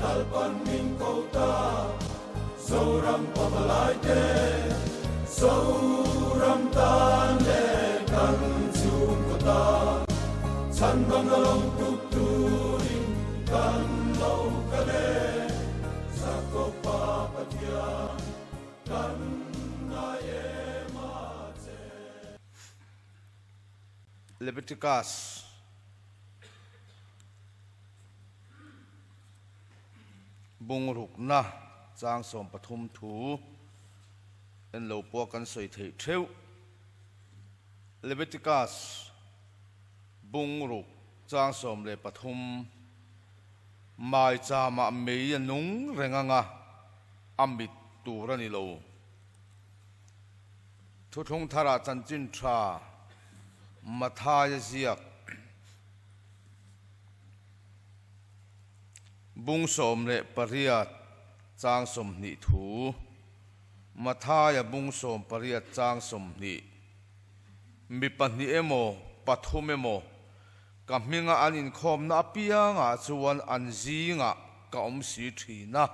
lalpan min kota soram pavalai te soram tan le kan chung kota chan bang long tuk turin kan lo kale sakopa patia kan na ema che Leviticus bung ruk na chang som pathum thu en lo po kan soi thei theu Leviticus bung ruk chang som le pathum mai cha ma mei nung renganga amit turani lo thu thung thara chan chin tha mathaya ziak bung som le pariat chang som ni thu mathaya bung som pariat chang som ni mi pahni emo pathum emo kamhinga anin khom na pia nga chuan an zinga ka om si thina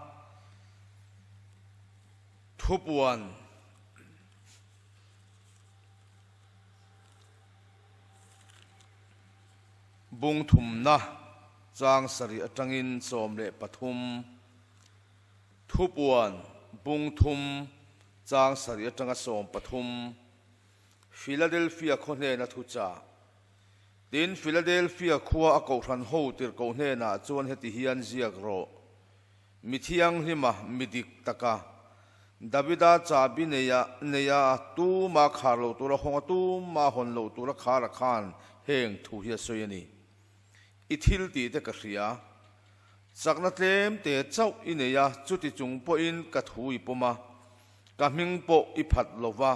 thupuan bung thum na chang sari atangin som le pathum thupuan bung thum chang sari atanga som pathum Philadelphia khone na thu cha tin Philadelphia khuwa a Kohhran ho tir ko hne na chuan heti hian ziak ro mithiang hima midik taka Davida cha bineya neya tu ma khalo tura honga tu ma hon lo tura khara khan heng thu hi soyani ithil ti te ka hria chakna tlem te chau ineya chuti chung po in ka thui poma ka ming po i phat lova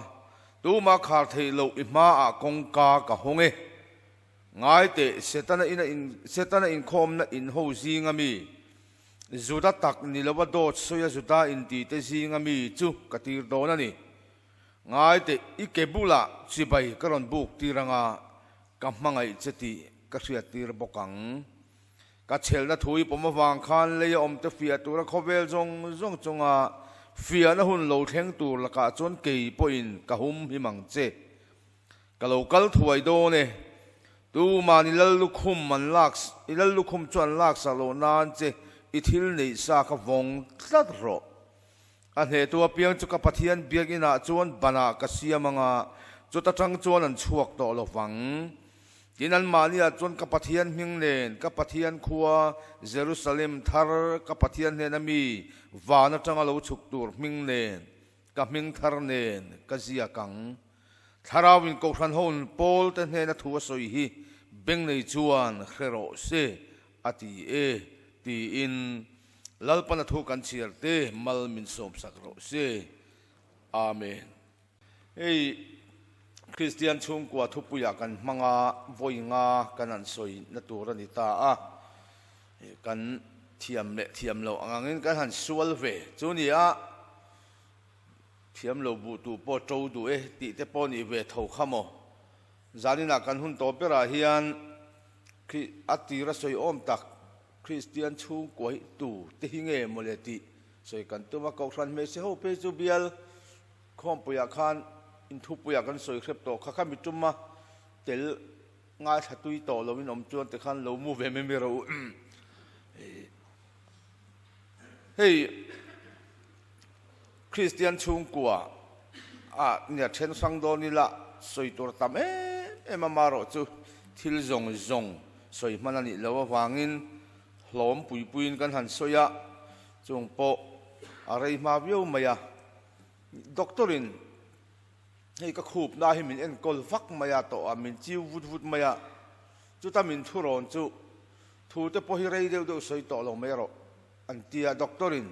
tu ma khar thei lo i ma a kong ka honge ngai te setana in khom na in ho zinga mi zuda tak ni lova do soya zuda in ti te zinga mi chu katir do na ni ngai te ikebula chibai karon buk tiranga kammangai cheti ka hria tir bokang ka chelna thui poma wang khan le om te fia tura khovel zong chunga fia na hun lo theng tur laka chon kei poin ka hum himang che ka lokal thuai do ne tu mani lallukhum man laks ilallukhum chuan lak salo nan che ithil nei sa ka vong tlat ro a he tu piang chu ka pathian biak ina chuan bana ka siamanga chu ta tang chuan an chuak to lo wang tinan mania chuan ka pathian hming nen ka pathian khuwa Jerusalem thar ka pathian ne nami wana tanga lo chuk tur hming nen ka hming thar nen ka zia kang tharawin Kohhran hon Pawl te hne na thuwa soi hi beng nei chuan khero se ati e ti in lalpana thu kan chiarte mal min som sakro se amen ei Kristian chhungkua Thupui kan manga voinga kanan soi na turani ta a kan thiam lo angin kan han sual ve chunia thiam lo bu tu po to du e ti te po ni ve tho khamo zanina kan hun to pera hian atira soi om tak Kristian chhungkua tu te hinge moleti soi kan tuma Kohhran me se ho pe chu bial khom puya khan Intawhkhawm kan soi khrep to kha mituma tel nga thatui to lovin om chuan te khan lo mu ve me ro hey Kristian chhungkua a nya then sang do ni la soi tor tam e maro chu thil zong soi manani lo wangin hlom puin kan han soya chung po arei ma vio maya doctorin hei ka khup na hi min en kol vak maya to a min chiu vut maya chu ta min thuron chu thu te po hi rei deu soi to lo me ro an tia doctorin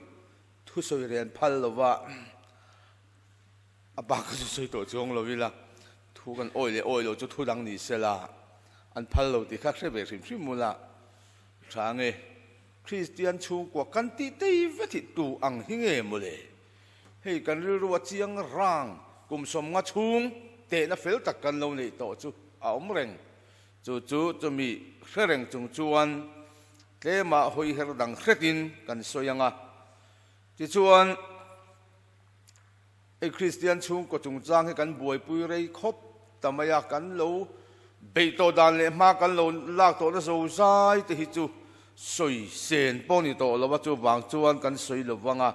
thu soi ren phal lova a ba ka soi to chong lo vila thu kan oi lo chu thu dang ni sela an phal lo ti kha hre ve hrim mula thange Kristian chhungkua kan ti tei vethi tu ang hinge mole hei kan ru chiang rang kum som nga chung te na fel tak kan lo nei to chu a om reng chu mi hre reng chung chuan เทมาหอยเฮรดังเครตินกันสวยงาที่ชวนไอ้คริสเตียนชุงก็จงจ้างให้กันบวยปุยไรครบแต่ไม่อยากกันเราเบยโตดานเลยมากันเราลากตัวนั้นโซ่ใจแต่ฮิจูสวยเสียนป้อนี่โตเราว่าจูบางชวนกันสวยหรือว่างา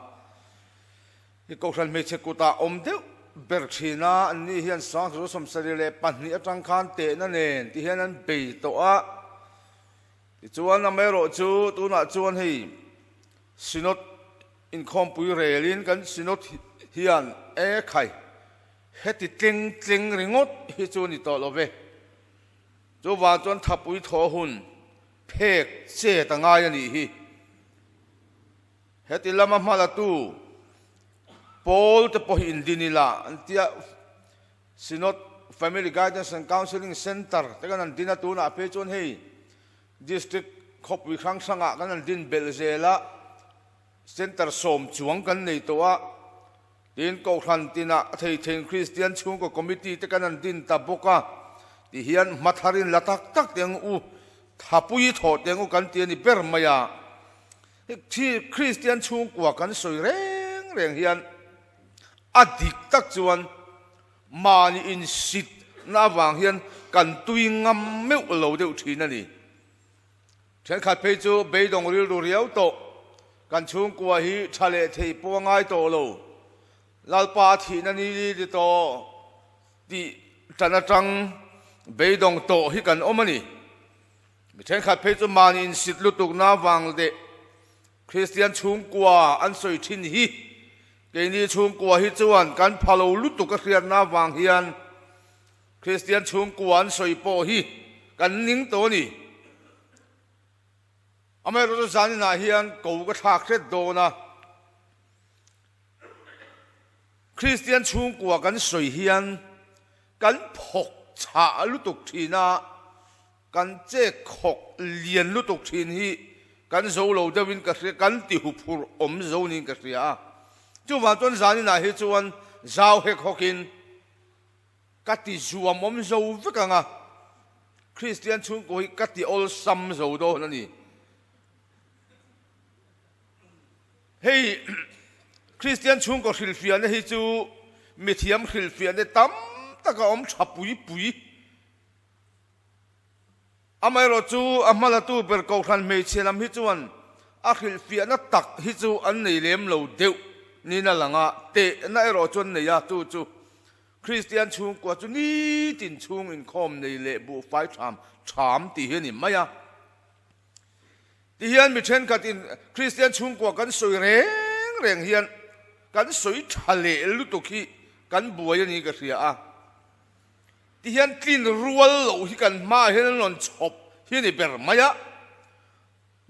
ที่ก็ฉันไม่เช็คกูตาอมเดียวเบิร์ชีนาอันนี้เฮียนสองสุดสมสริเลปันนี้จังคันเตนั่นเองที่เฮียนนั้นเบยโตอ่ะที่ชวนนั่นไม่รู้จูตัวน่ะชวนให้สินดอินคอมปุยเรลินกันสินดเฮียนไข่เฮติเต็งริงดฮิจูนี่โตเราเวจูว่าจนทับปุยทอหุ่นเพกเสียต่างายนี่ฮีเฮติละมาละตูPawl จะพออินดินิลาอันที่สินด Family Guidance and Counseling Center แต่กันนั่นดินาตูน่ะเพื่อจนให้ District ครบวิครั้งสังกันนั่นดินเบลเซล่า Center สมจวงกันในตัวดินก็ทันดิน่ะเทงคริสเตียนชุงก็คอมมิตี้แต่กันนั่นดินตะบกะที่เฮียนมัทารินละตักเตียงอูทับปุยถอดเตียงอูกันเตียนี่เปิร์มายาที่คริสเตียนชุงกว่ากันสวยเร่งเฮียนอดีตตักจวนมานี่อินสิทน้าวางเฮียนกันตุยงำไม่เหลวเดียวทีนั่นนี่ฉันขัดไปจูเบยดงริลดูเรียวโตกันชุงกว่าฮีทะเลเทปวงไงโตโลลาลปาทีนั่นนี่ดิโตที่จันจังเบยดงโตฮีกันอมันนี่ฉันขัดไปจูมานี่อินสิทลุตุกน้าวางเดคริสเตียนชุงกว่าอันสวยทินฮีเกนี้ชุงกัวฮิจวนกันพาโลลุตุกเรียนน้าวางเฮียนคริสเตียนชุงกวนสวยโปฮีกันนิ่งตัวนี่อเมริกาสันนาเฮียนกูก็ทักเสร็จโดนะคริสเตียนชุงกัวกันสวยเฮียนกันพกฉาลุตุกทีนากันเจ๊ขกเลียนลุตุกทีนี้กันโซโลเดวินกระเสียกันติหุพูอมโซนินกระเสียจู่ว่าจนสานี่น่ะเฮจวนเจ้าเฮกฮกินกัดที่จัวมอมโซฟิกังอ่ะคริสเตียนชุงกุยกัดที่ออลซัมโซโดนั่นนี่เฮ้ยคริสเตียนชุงก็ฮิลฟิอันเฮจูมิเทียมฮิลฟิอันเดตั้มตะกอมชับปุยอาไม่รู้จู่อามาละตู้เปิดกอขันเมเชลัมฮิจวนอาฮิลฟิอันนั้นตักฮิจูอันในเลี้ยมเราเดียวนี่นั่นหลังอ่ะเตะนั่นรอจนเนี่ยจู่คริสเตียนชุงกว่าจุนี่ตินชุงอินคอมในเละบุไฟถามตีเห็นนี่ไม่อะตีเห็นมีเช่นกันอินคริสเตียนชุงกว่ากันสวยเร่งเฮียนกันสวยทะเลลุตุกีกันบัวยันนี่ก็เสียอ่ะตีเห็นกลิ่นรัวเหลวที่กันมาเห็นนนชบเห็นนี่เป็นไม่อะ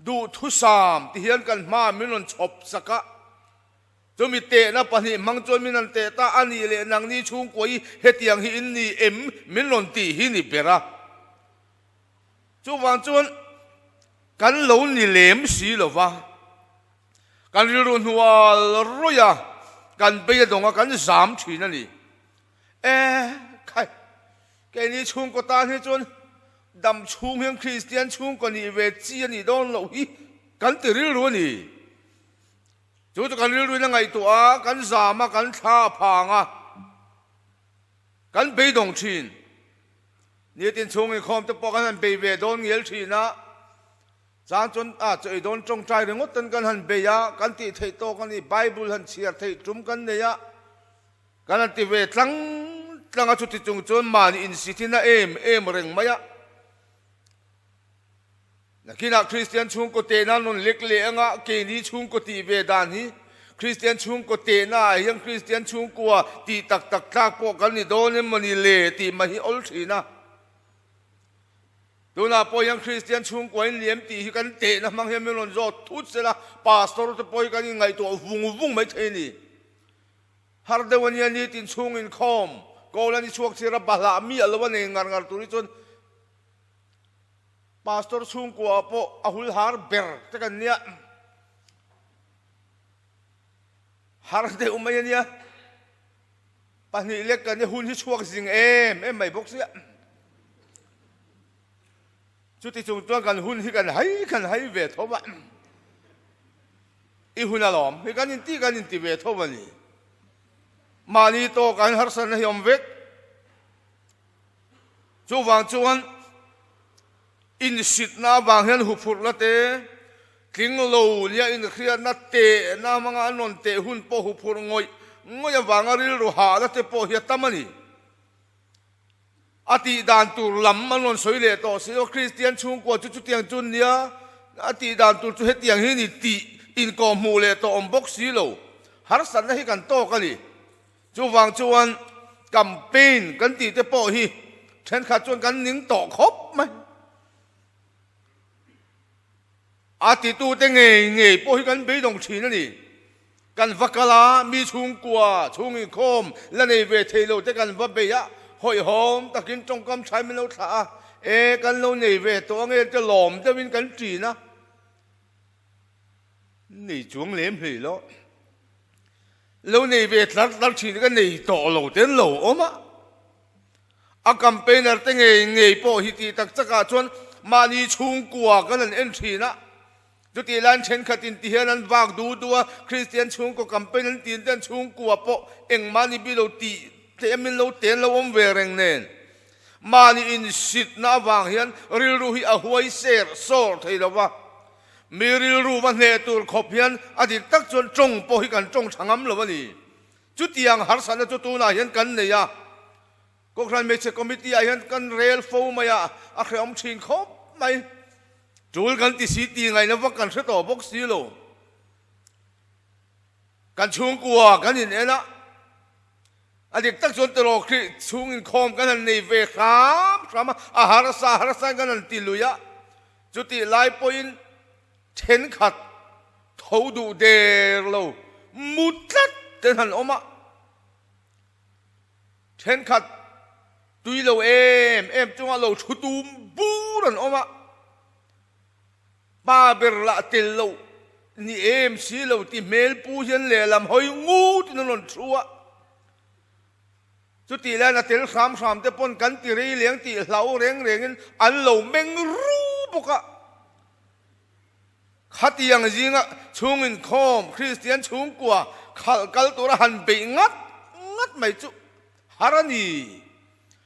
ดูทุสามตีเห็นกันมาไม่นนชบสักจนมีเตะนะปนิมังจนมีนันเตะตาอันนี้เลยนางนี้ชุงกวยเฮตียงหินนี่มิลนตีหินนี่เปร่าจู่วางจนกันเหลวนี่เหลมสีหรอวะกันรุนหัวรอยะกันไปยดงกันสามทีนั่นนี่ใครแกนี่ชุงก็ตาให้จนดำชุงเฮียงคริสเตียนชุงก็นี่เวจีนี่โดนเหลวฮีกันตื่นรู้นี่จู่กันเรื่องยังไงตัวกันสามากันท่าพางอ่ะกันไปดงชินนี่ตินชงไอ้คอมจะปอกกันไปเวดอนเยลชินะจางจนจะไอ้โดนจงใจเรื่องตันกันหันเบียกันติเทโตกันนี่ไบเบิลหันเชียร์เทจุมกันเนี่ยกันติเวตั้งจุดที่จงจนมานี่อินสิทินะเอ็มเร่งมายะคิดว่าคริสเตียนชุงก็เตน่านนเล็กเลี้ยงอ่ะเกนี้ชุงก็ตีเวดานี้คริสเตียนชุงก็เตน่ายังคริสเตียนชุงกลัวตีตักพวกกันนี่โดนมันนี่เละตีมาฮิอลทีนะดูนะพอยังคริสเตียนชุงกลัวเลี้ยมตีกันเตนะมังเฮมิลอนจอดทุดเสละปาสตอร์จะปล่อยกันยังไงตัววุ้งไม่เท่นี่ฮาร์เดวันยันนี่ตินชุงอินคอมก็แล้วนี่ช่วงที่ระบาดมีอะไรวะเนี่ยงานตัวนี้จนปาสตอร์ชุงกัวพออาหุลฮาร์เบอร์แต่กันเนี่ยฮาร์เดอุมาเนี่ยปันนี้เล็กกันเนี่ยหุ่นที่ช่วงสิงไม่บอกเสีย chút thì chúng tôi cần hun thì cần hay về thôi bạn ít hun là lỏm thì cần nhìn tí về thôi bạn mà đi to cần har san hay om vek chú vàng chuan in sit na vàng hen hụp phụt là thế kính lâu lia in khia na tệ na mang anh non tệ hun po hụp phụt ngồi vàng ari ru hà là thế po hiệt tâm ani ati dan tur lam anh non soi lệ to sio Kristian chung qua chút tiếng chun nia ati dan tur chút hết tiếng hi ni ti in ko mu lệ to om bốc xí lâu har san hi kan to cái gì chú vàng chuan campaign kan ti te po hi then khát chuan kan ning to khop mai ati tu te nge po hi kan be dong thin ani kan vakala mi chhungkua chhungkhawn la nei ve theilo te kan va be ya hoi hom takin tongkam chai min lo tha e kan lo nei ve to nge te lom te win kan tri na nei chuang lem hlei lo lo nei ve tlat thi kan nei to lo ten lo oma a campaigner te nge po hi ti tak chaka chuan mani chhungkua kan an en thi na chú tí lan chen khát tin tí hiền ăn vạc đủ đua Kristian chung có campaign tin tên chung của bộ em mani bị lâu tí thế em lâu tiền lâu om về rèn nền mani in sit na vàng hiền ril ru hi a huai ser sor thấy đâu va mi ril ru van he tur khop hiền adi tak chon trông po hi kan trông changam lo vani chú tiang har san chú tu na hiền kan này ya Kohhran meche committee hiền kan rail fo maya a khom chin khop mai chul kan ti si ti ngai na vak kan se to bok si lo kan chung kwa kan in ena adik tak chon tero khri chung in khom kan an nei ve kham a har sa kan an ti luya chuti lai point ten khat thou du der lo mutlat ten han oma ten khat tui lo em chunga lo thutum buran oma ba ber la tel lo ni em si lo ti mel pu hian le lam hoi ngu ti non thua chu ti la na tel sam te pon kan ti rei leng ti hlau reng an lo meng ru boka khatiang jinga chungin khom Kristian chung kwa khal kal tora han be ngat mai chu harani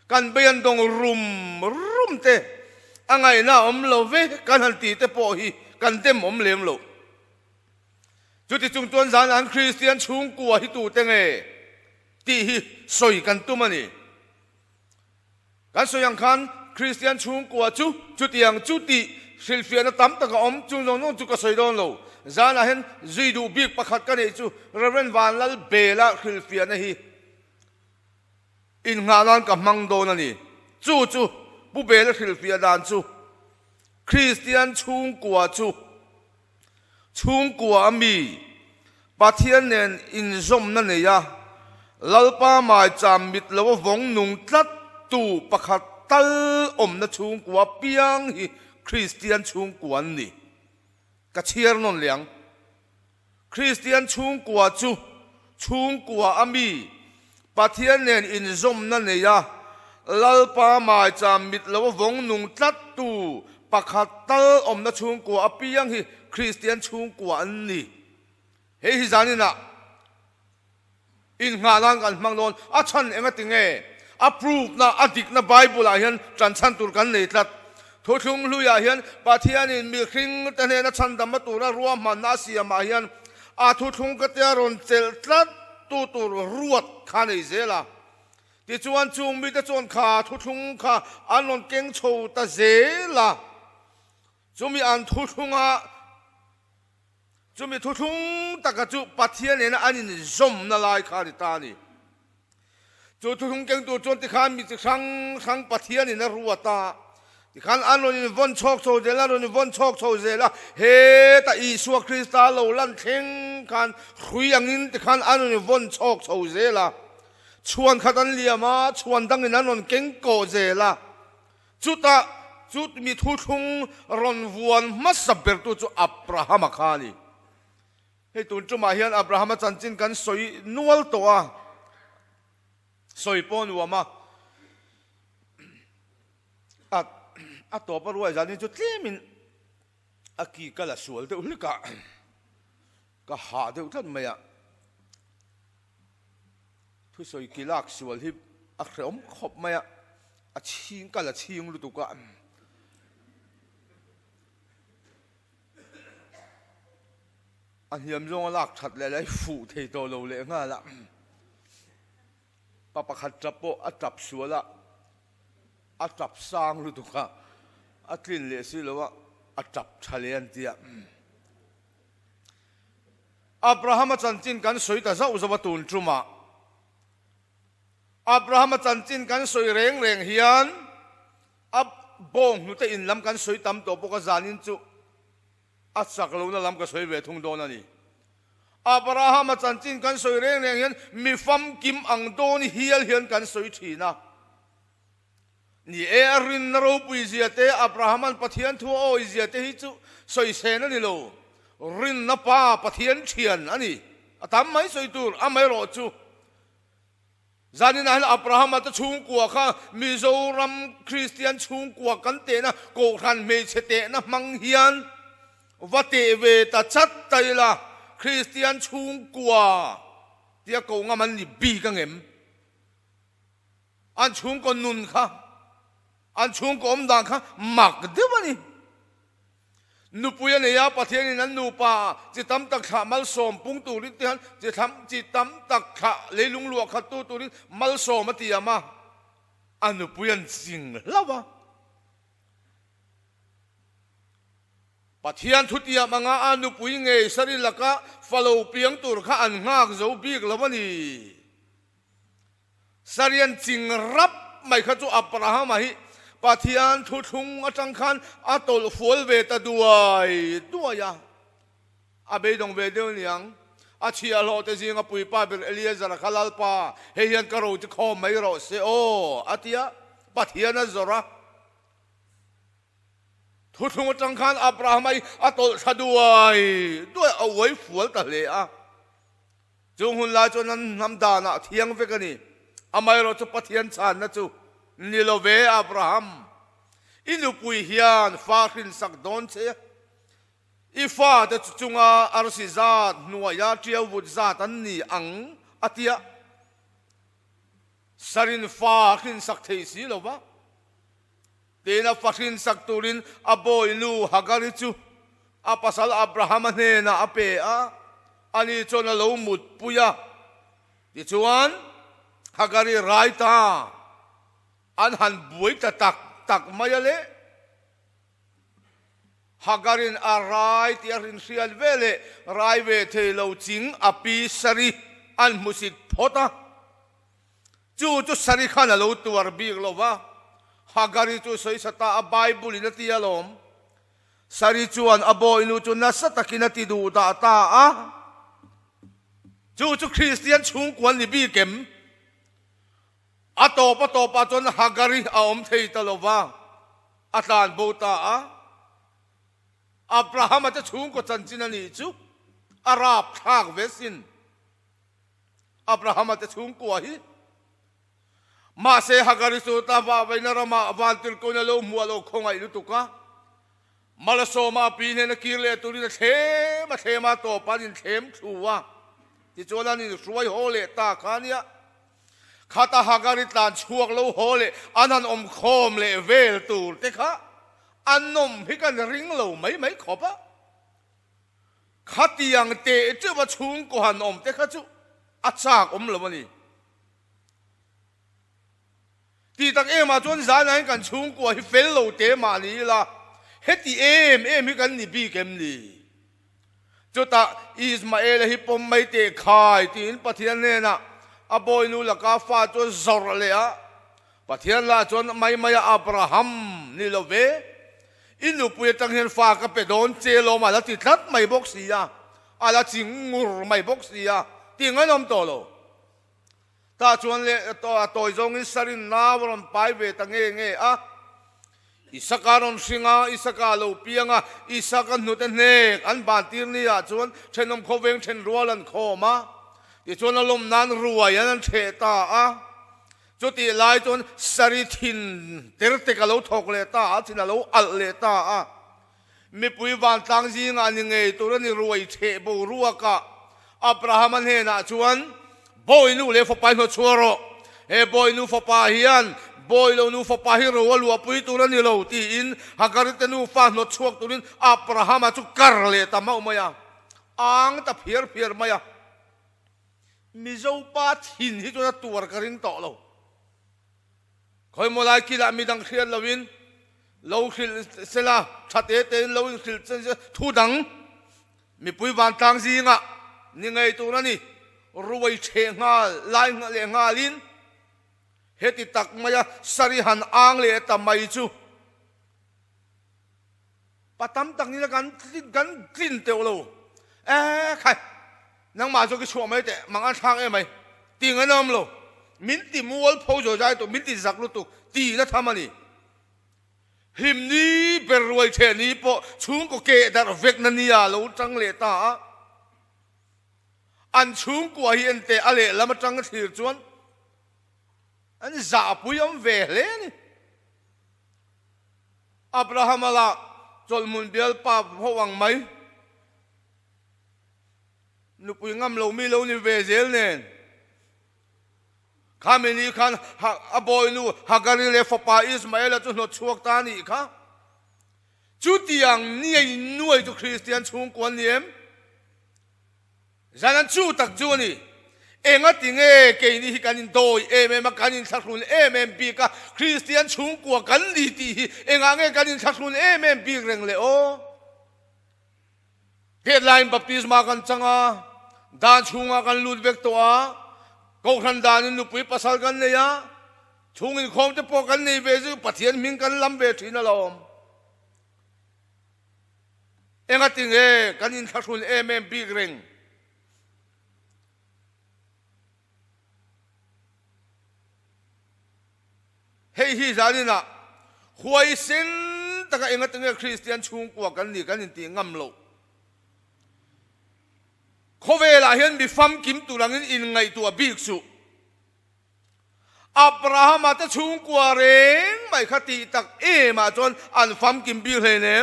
kan be an dong rum te angai na om lo ve kan han ti te po hi kan tem om lem lo chu ti chung tuan zan an Kristian chung kwa hi tu te nge ti hi soi kan tu mani kan soyang khan Kristian chung kwa chu tiang chu ti silfia na tam ta ka om chung no chu ka soi don lo zan a hen zui du bik pakhat ka nei chu reverend van lal bela silfia na hi in nga lan ka mang do na ni chu bu be la silfia dan chu Kristian chung kwa mi pathian nen in zom na ne ya lalpa mai cham mit lo vong nung tlat tu pakhat tal om na chung kwa piang hi Kristian chung kwa ni ka chiar non liang Kristian chung kwa ami pathian nen in zom na ne ya lalpa mai cham mit lo vong nung tlat tu pakhat tal om na chung kwa piang hi Kristian chung kwa ni he hi zanina in nga lang kan mang non a chan enga tinge approve na adik na Bible a hian tran chan tur kan nei tlat tho thung lu ya hian pathian in mi khring ta ne na chan dam tu na ruam man na sia ma hian a thu thung ka te ron chel tlat tu tur ruat kha nei zela ti chuan chung mi te chon kha thu thung kha anon keng chho ta zela chumi an thu thunga chumi thu thung taka chu pathian ne na anin zom na lai kha ri ta ni chu thu thung keng tu chon ti khan mi chi sang pathian in na ruata ti khan anon in von chok chho zela ron von chok chho zela he ta Isu Krista lo lan theng khan hrui angin ti khan anon in von chok chho zela chuan khatan liama chuan dang in anon keng ko zela chu mi thu thung ron vuan masaber tu chu Abraham khani he tun chu ma hian Abraham chanchin kan soi nual to a soi pon wa ma a to paruai zanin chu tlemin a ki kala sual te ulika ka ha de than maya thu soi kilak sual hi a khom khop maya a ching kala ching lu tu ka anh hiểm rong lạc thật lại lấy phụ thầy tổ lâu lệ nga lắm papa khát chập bộ ắt chập xua la ắt chập sang lu tu ka ắt linh lệ xí lo ắt chập chalian tia Abraham chân chín cắn soi ta zau zau tun truma Abraham chân chín cắn soi reng reng hiền ab bong nu te in lam cắn soi tam to boka zanin chu at sak lo na lam ka soi ve thung do na ni Abraham chan chin kan soi reng reng hian mi fam kim ang don hial hian kan soi thina ni erin ro pui ziate Abraham an pathian thu o ziate hi chu soi sen ani lo rin na pa pathian thian ani atam mai soi tur amai ro chu zanin an Abraham ta chhungkua kha Mizoram Kristian chhungkua kan te na Kohhran me chete na mang hian vate ve ta chat tai la Kristian chhungkua tia ko nga man ni bi ka ngem an chung ko nun kha an chung ko om dang kha mak de bani nu puya ne ya pathian nan nu pa chi tam tak kha mal som pung tu ri tian chi tam tak kha leilung lu kha tu ri mal som ati ama an nu puyan sing lawa pathian thutia manga anu pui nge sari laka follow piang tur kha an ngak zo bik lawani sarian ching rap mai kha chu Abraham hi pathian thu thung atang khan atol fol ve ta duaya abe dong ve de niang a chia lo te jinga pui pa ber Eliezer khalal pa he hian ka ro chi khom mai ro se o atia pathian a zora thu thung atang khan Abraham ai atol saduai duai awai fual ta le a chung hun la chon nan nam da na thiang ve ka ni amai ro chu pathian chan na chu nilove Abraham inu pui hian fa khin sak don che ifa de chunga arsizat nuaya tiau wud zat an ni ang atia sarin fa khin sak thei si lova tena fakhin sak turin aboy lu hagari chu apasal Abraham ne na ape a ani chona lo mut puya ti chuan hagari raita an han buai ta tak mayale hagarin arai ti arin sial vele rai ve the lo ching api sari an musit phota chu sari khana lo tuar bik lova hagari chu soi sata a bible in ti alom sari chuan aboy nu chu na satakina ti du da ta a chu Kristian chhungkua ni bi kem atopa chon hagari aom thei talova atlan bota a Abraham ata chung ko chanchin ani chu arab thak vesin Abraham ata chung ko hi ma se hagari su ta va vaina rama avantir ko na lo mualo khongai lu tuka malaso ma pine na kirle turina thema to panin them thuwa ti chola ni suai hole ta khania khata hagari tlan chuak lo hole anan om khom le vel tur te kha annom hikan ring lo mai khopa khatiang te chu ba chung ko han om te kha chu achak om lo ni ti tak ema chon zanan kan chung ko hi fel lo te ma ni la heti em hi kan ni bi kem ni chuta Ismael hi pom mai te khai tin pathian ne na aboy nu la ka fa cho zor le a pathian la chon mai Abraham ni lo ve inu puya tang hen fa ka pe don che lo ma la ti tlat mai bok sia ala chingur mai bok sia tinganom to lo ta chuan le to zong in sarin na ron pai ve ta nge a isakaron singa isaka lo pianga isaka nu te ne an ban tir ni a chuan thenom khoweng then rualan khoma ti chuan alom nan ruai an the ta a จุดที่ลายจนสริทินเตอร์เตกะโลทอกเลตาที่น่ะโลอัลเลตามีปุยวันตังจีงานยังไงตัวนี้รวยเทบูรัวกะอับราฮัมเฮน่ะชวนบอยนูเลฟไปหัวชัวร์บอยนูฟปาฮิยันบอยนูฟปาฮิรัวลัวปุยตัวนี้โลตีอินหากริตนูฟาหัวชัวร์ตัวนี้อับราฮัมจุกร์เลตามามายอังตะเพียร์มายมิโจปาทินที่ตัวตัวกระริงต่อเราคอยมาลายกิลามีดังเขียนลวินเราขิลเสลาชัดเจนเราขิลเซนทูดังมีปุยวันตังซีงะนี่ไงตัวนั้นนี่รวยเชงาลายเลงาลินเฮติตักมายาสริหันอังเลตามายจูปะตั้มตักนี่ละกันกลิ่นเตียวเราใครนังมาจก็ชัวไม่แต่มังอันทางไหมตีเงินน้ำเรามินติมัวพูดใจตัวมินติสักลุตุตีนะทำมันนี่หิมนี้เป็นรวยเชนี้พอชุงก็เกะแต่เวกนันนี่เราจังเลตาอันชุงกว่าเห็นแต่อะไรแล้วมาจังถือจวนอันจ่าปุยมเวเลยนี่อับราฮัมละจลมุนเบียลป้าพวังไหมนุปุยงำเรามีเรานี่เวเซลเนี่ยข้ามีนี่ขันอบอยนูฮักการิเลฟปาอิสมาเอลจุนหดช่วงตานี่ค่ะจุดยังนี่นุ่ยจุคริสเตียนชุงกวนเนียมฉะนั้นจุดตักจุนี่เองก็ติงเกนี่กันอินโดยมากันอินสักรุ่นเมบีกะคริสเตียนชุงกวนกันดีทีเองกันอินสักรุ่นบีเร่งเลยโอเฮดไลน์บัพติศมากันจังดานชุงกันลุดเวกตัวก็ขันดานินุปุยปัสสาวกันเลยชุงอินคอมจะพอกันในเวซึปะเทียนมิงกันลำเวทีนั่นแหละเอ็งก็ติงกันอินทักชุนบีเร่งเฮ้ยฮิจานี่นะหวยสินแต่ก็เอ็งก็ติงคริสเตียนชุงกว่ากันนี่กันอินตีงำโลเขาเวลาเห็นมีฟัมกิมตุลังอินไงตัวบิกสุอับราฮัมจะชุงกว่าเร่งไม่ขัดตักมาจนอันฟัมกิมบิกเลยเนี่ย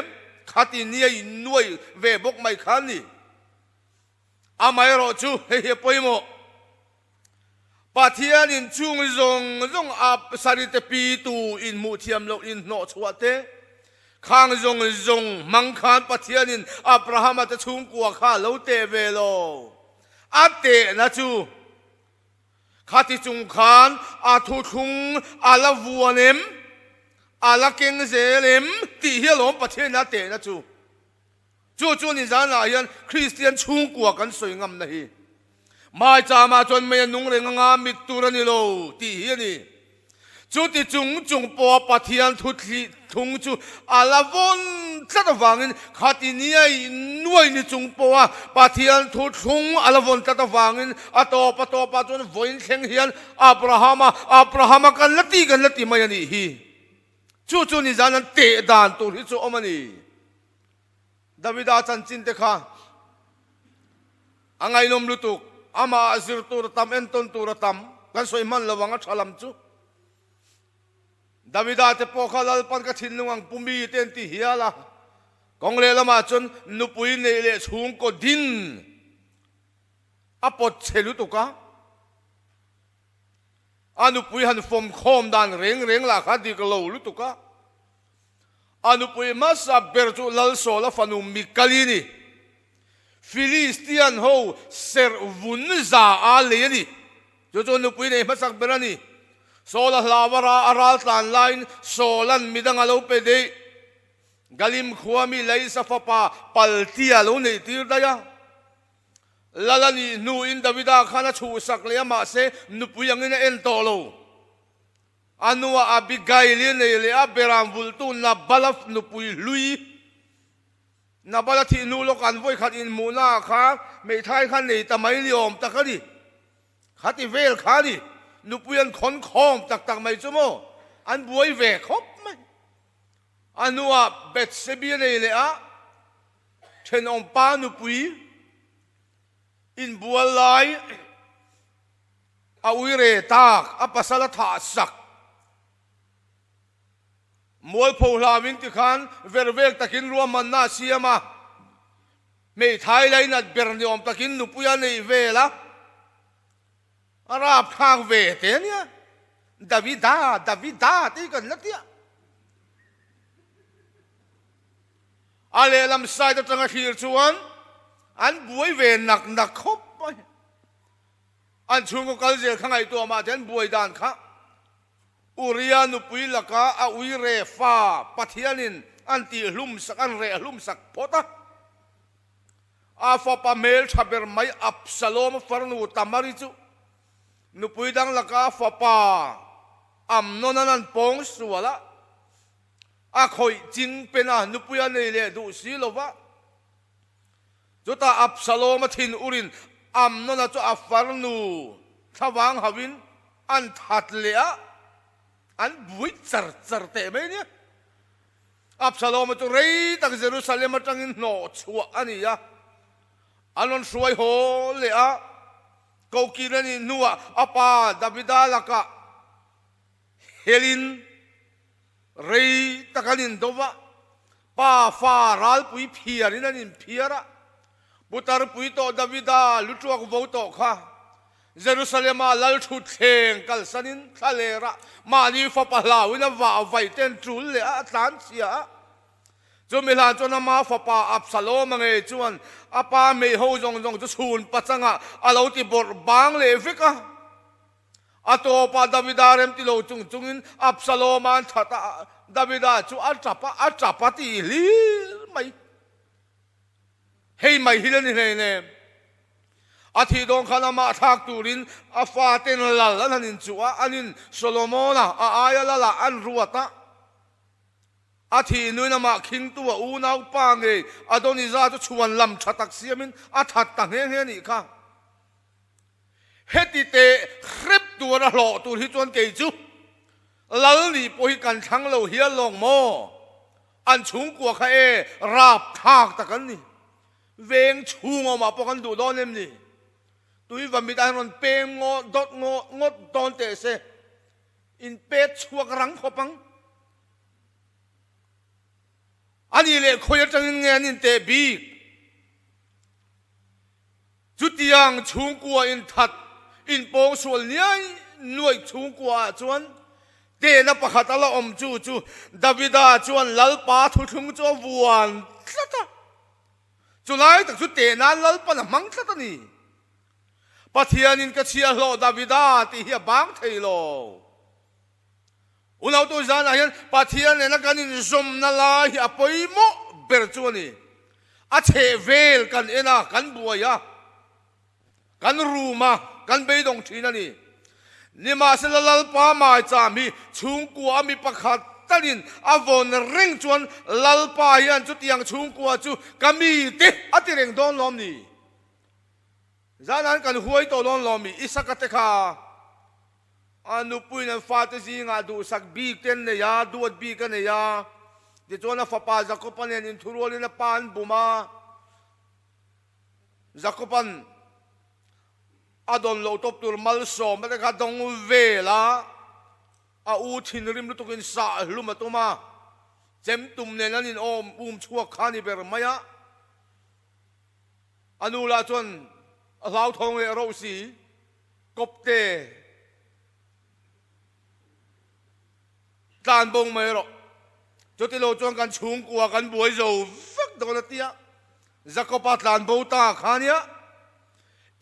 ขัดนี่ยินด้วยเวบกไม่ขันนี่อาไม่รอจูเฮียปอยโมปะเทียนินจุงจงอับสาริตปีตูอินมุเทียมโลอินโนชวเตข้างจงมังคันปะเทียนินอับราฮัมจะชุงกัวข้าเลวเตเวโลอับเตนะจูข้าที่จุงขันอาทุทุงอาลาวัวเนมอาลาเกงเซเลมตีเฮลอมปะเทียนะเตนะจูนี่จานายันคริสเตียนชุงกัวกันสวยงามนะฮีมาจามาจนไม่นุ่งเรงงามิตุระนิโลตีเฮนี่จุดที่จุงปอปะเทียนทุลีทุงจูอาลาวนจัดฟังอินขัดนี่ไอ้หน่วยนี่จุงปอปะเทียนทุงอาลาวนจัดฟังอินอัตโตปะจนวนเชงเฮียนอับราฮัมกันละตีมายันฮีจูนี่จานันเตะดานตัวที่จูอมันนี่ดาวิดาจันจินเตค่ะอังไงนมลุตุกอามาอัซิรตูรตัมเอ็นตนตูรตัมกันสวยมันระวังอัชลัมจูดาวิดาเตปอขาลปันกฐินลงปุมีเตนติเฮียละกองเลละมาจนนุปุยเนเลชุงก็ดินอปดเชลุตุกะอนุปุยหันฟอมคอมดานเร่งละขัดดีกโลลุตุกะอนุปุยมาสเบรตุลลโซลฟันุมิกาลีนีฟิลิสเตียนโฮเซร์วุนซาอาเลนีจนุปุยเนมาสักเบรานีโซลาลาวราอาราลตันไลน์โซลันมิดังอาลูเปเดกลิมขวามีไลซาฟปาปัลตีอาลูนีตีร์ดายาลาลานีนูอินดาวิดาขานาชูสักเลียมาเซนุปุยังอินเอ็นโตโลอานัวอาบิกายลีเนเลอาเบรามวุลตูนาบาลฟนุปุยลุยนาบาลที่นูโลกันไว้ขัดอินมูนาขาไม่ท้ายขันนี่แต่ไม่ยอมตะกันดิขัดอีเวลขาดินุปุยันขนคอมตักไม่ชั่วโมอันบวยเวคบไหมอันนัวเบ็ดเซบีเนเลอาเชนองปานุปุยอินบัวลาย a ui re tak a pasala tha sak mol pho hlamin ti khan vervek takin ruam man na siama me thai lai nat ber ni om takin nupuya nei vela arab thang ve te nia davida ti kan latia ale lam sai ta tanga thir chuan an buai ve nak khop an chungu kalje khangai to ma ten buai dan kha uria nupui laka a ui re fa pathianin anti hlum sak an re hlum sak pota a fa pa mel thaber mai Absalom farnu tamari chu nupui dang laka fa pa amnonan pong suala a khoi jing pena nupuya nei le du silova jota Absalom thin urin amnona chu afarnu thawang hawin an that lea an bui char te mai ni Absalom chu rei tak Jerusalem atangin no chua ania anon suai ho lea ko kirani nuwa apa Davida laka helin rei takanin dova pa faral pui phiarin anin phiara butar pui to Davida lutuak voto kha Jerusalem lal thu theng kal sanin thalera mani fa pahlawina wa vaiten chul le a tlan sia chumila chona ma fa pa Absalom nge chuan apa me ho jong chu chhun pachanga alo ti bor bang le vika ato pa Davida rem ti lo chungin Absalom an thata Davida chu achapa ti li mai hei mai hilen ne athi dong khana ma thak turin afaten lal anin chuwa anin Solomona a ayala la an ruata athi nuina ma khing tu u nau pa nge adoniza chu chuan lam thatak siamin athat ta nge ni kha heti te khrep tu ra lo tu hi chuan ke chu lal ni po hi kan thang lo hial long mo an chhungkua kha e rap thak takan ni veng chungo ma pokan du don em ni tui vamit an ron pem ngo dot ngot don te se in pet chuak rang khopang ani le khoya tangin nge anin te Biak chutiang chhungkua in that in pong sual niai nuai chhungkua chuan te na pakhat ala om chu Davida chuan lalpa thu thung chu vuan tlata chulai tak chu te na lalpa na mang tlata ni pathianin ka chia lo Davida ti hi bang theilo unaw to zana hian pathian na kanin zum na la hi pawimawh ber chu ni a che vel kan ena kan buaya kan ruma kan beidong thina ni nima se lalpa mai cha mi chhungkua mi pakhat tanin avon ring chuan lalpa hian chu tiang chhungkua chu kami te atireng don lom ni zanan kan huai to lon lom mi isakate kha anu puinan fatasi nga du sak Biak ten ne ya duat Biak ne ya de chona fapa Jacoban in thurolin na pan buma Jacoban adon lo top tur mal so ma ka dong vela a u thin rim lutukin sa hlumatuma chem tum ne nanin om chuak khani ber maya anula chon lau thong e ro si kopte tan bong mai ro chotilo chon kan chhungkua kan buai zo fak dona tia Jacoba tan bo ta khania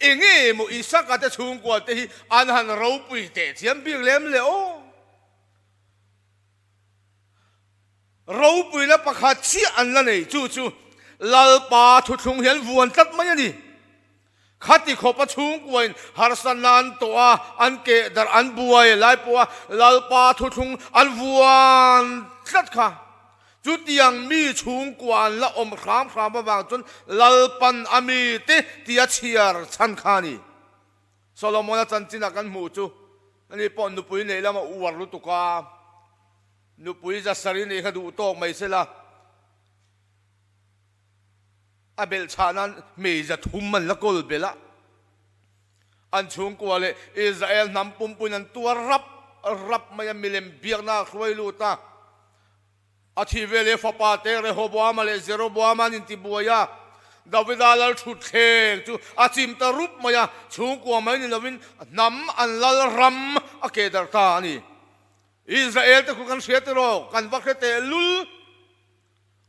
enge mo isaka te chhungkua te hi anhan ro pui te chiam Biak lem le o ro pui na pakhat chi an la nei chu lalpa thu thung hian vuan tat mai ani khati khopa chhungkua in harsanan toa an ke dar an buai lai poa lalpa thu thung an vuan tat kha chu tiang mi chhungkua la om khram bawang chun lalpan ami te tia chiar chan khani Solomon chan china kan mu chu ani pon nupui nei lama uwar lu tuka nupui za sari nei khadu tok mai sela abel chanan me za thum man la kol bela an chhungkua le Israel nam pumpun an tua rap maya milem biak na khwai lu ta athi vele fapa te Rehoboam le Jeroboam an tibuaya David alal thut kheng chu achim ta rup maya chhungkua mai ni lovin nam an lal ram akedar ta ani Israel te khu kan hretero kan vakhete lul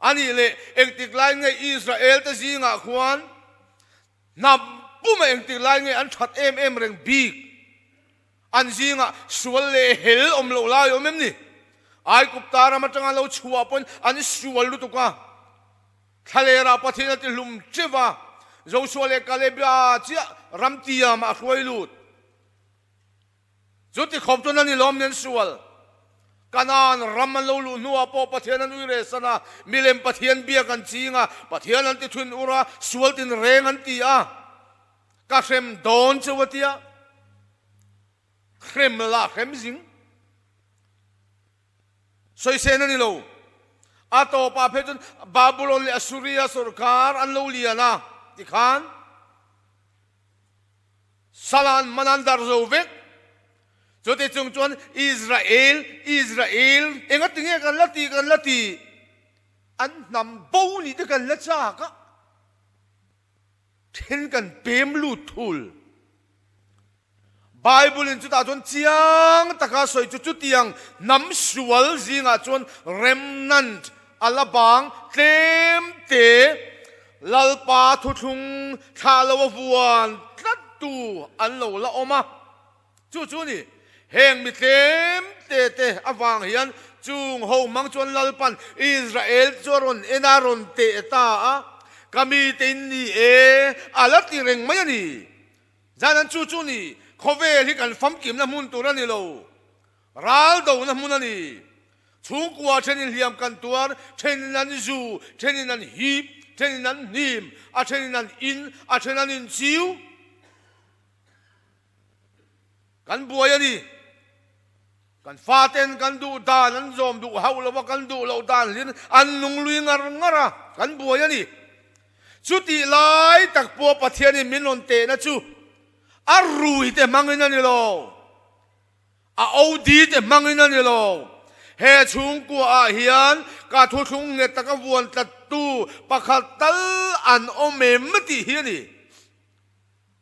ani le engtik lai nge Israel te zinga khuan nam puma engtik lai nge an that em reng bik an zinga sual le hel om lo lai om em ni ai kuptara matanga lo chua pon an sual lu tuka thalera pathina ti lum chewa zo suale kalebia chia ramtia ma khoi lut zoti khopton ani lom nen sual kanan raman lo lu nuwa po pathian an uire sana milem pathian bia kan chinga pathian an ti thun ura sual tin reng an ti a ka khrem don chewatia khrem la khrem jing soi sen ani lo ato pa phejun Babylon le Assyria sarkar an lo liana ti khan salan manandar zovek Jote chung chuan Israel enga tinge kan lati an nam bo ni te kan la cha ka then kan pem lu thul Bible in chu ta chuan chiang taka soi chu tiang nam sual zinga chuan remnant alabang tlem te lalpa thu thung thalo vuan tatu an lo la oma chu ni heng mi tlem te awang hian chung ho mang chuan lalpan Israel choron enaron te ta a kami tin ni alati reng mai ani janan chu ni khovel hi kan fam kim na mun tur ani lo ral do na mun ani chhungkua thenin liam kan tuar thenin an zu thenin an hip thenin an nim a thenin an in a thenin an in chiu kan buai ani kan faten kan du dan an zom du haulawa kan du lo dan lin an nung lui ngara kan buai ani chuti lai tak po pathiani minon te na chu arui te mangin ani lo a odi te mangin ani lo he chhungkua a hian ka thu thung nge taka vuan tatu pakhat tal an omem ti hi ani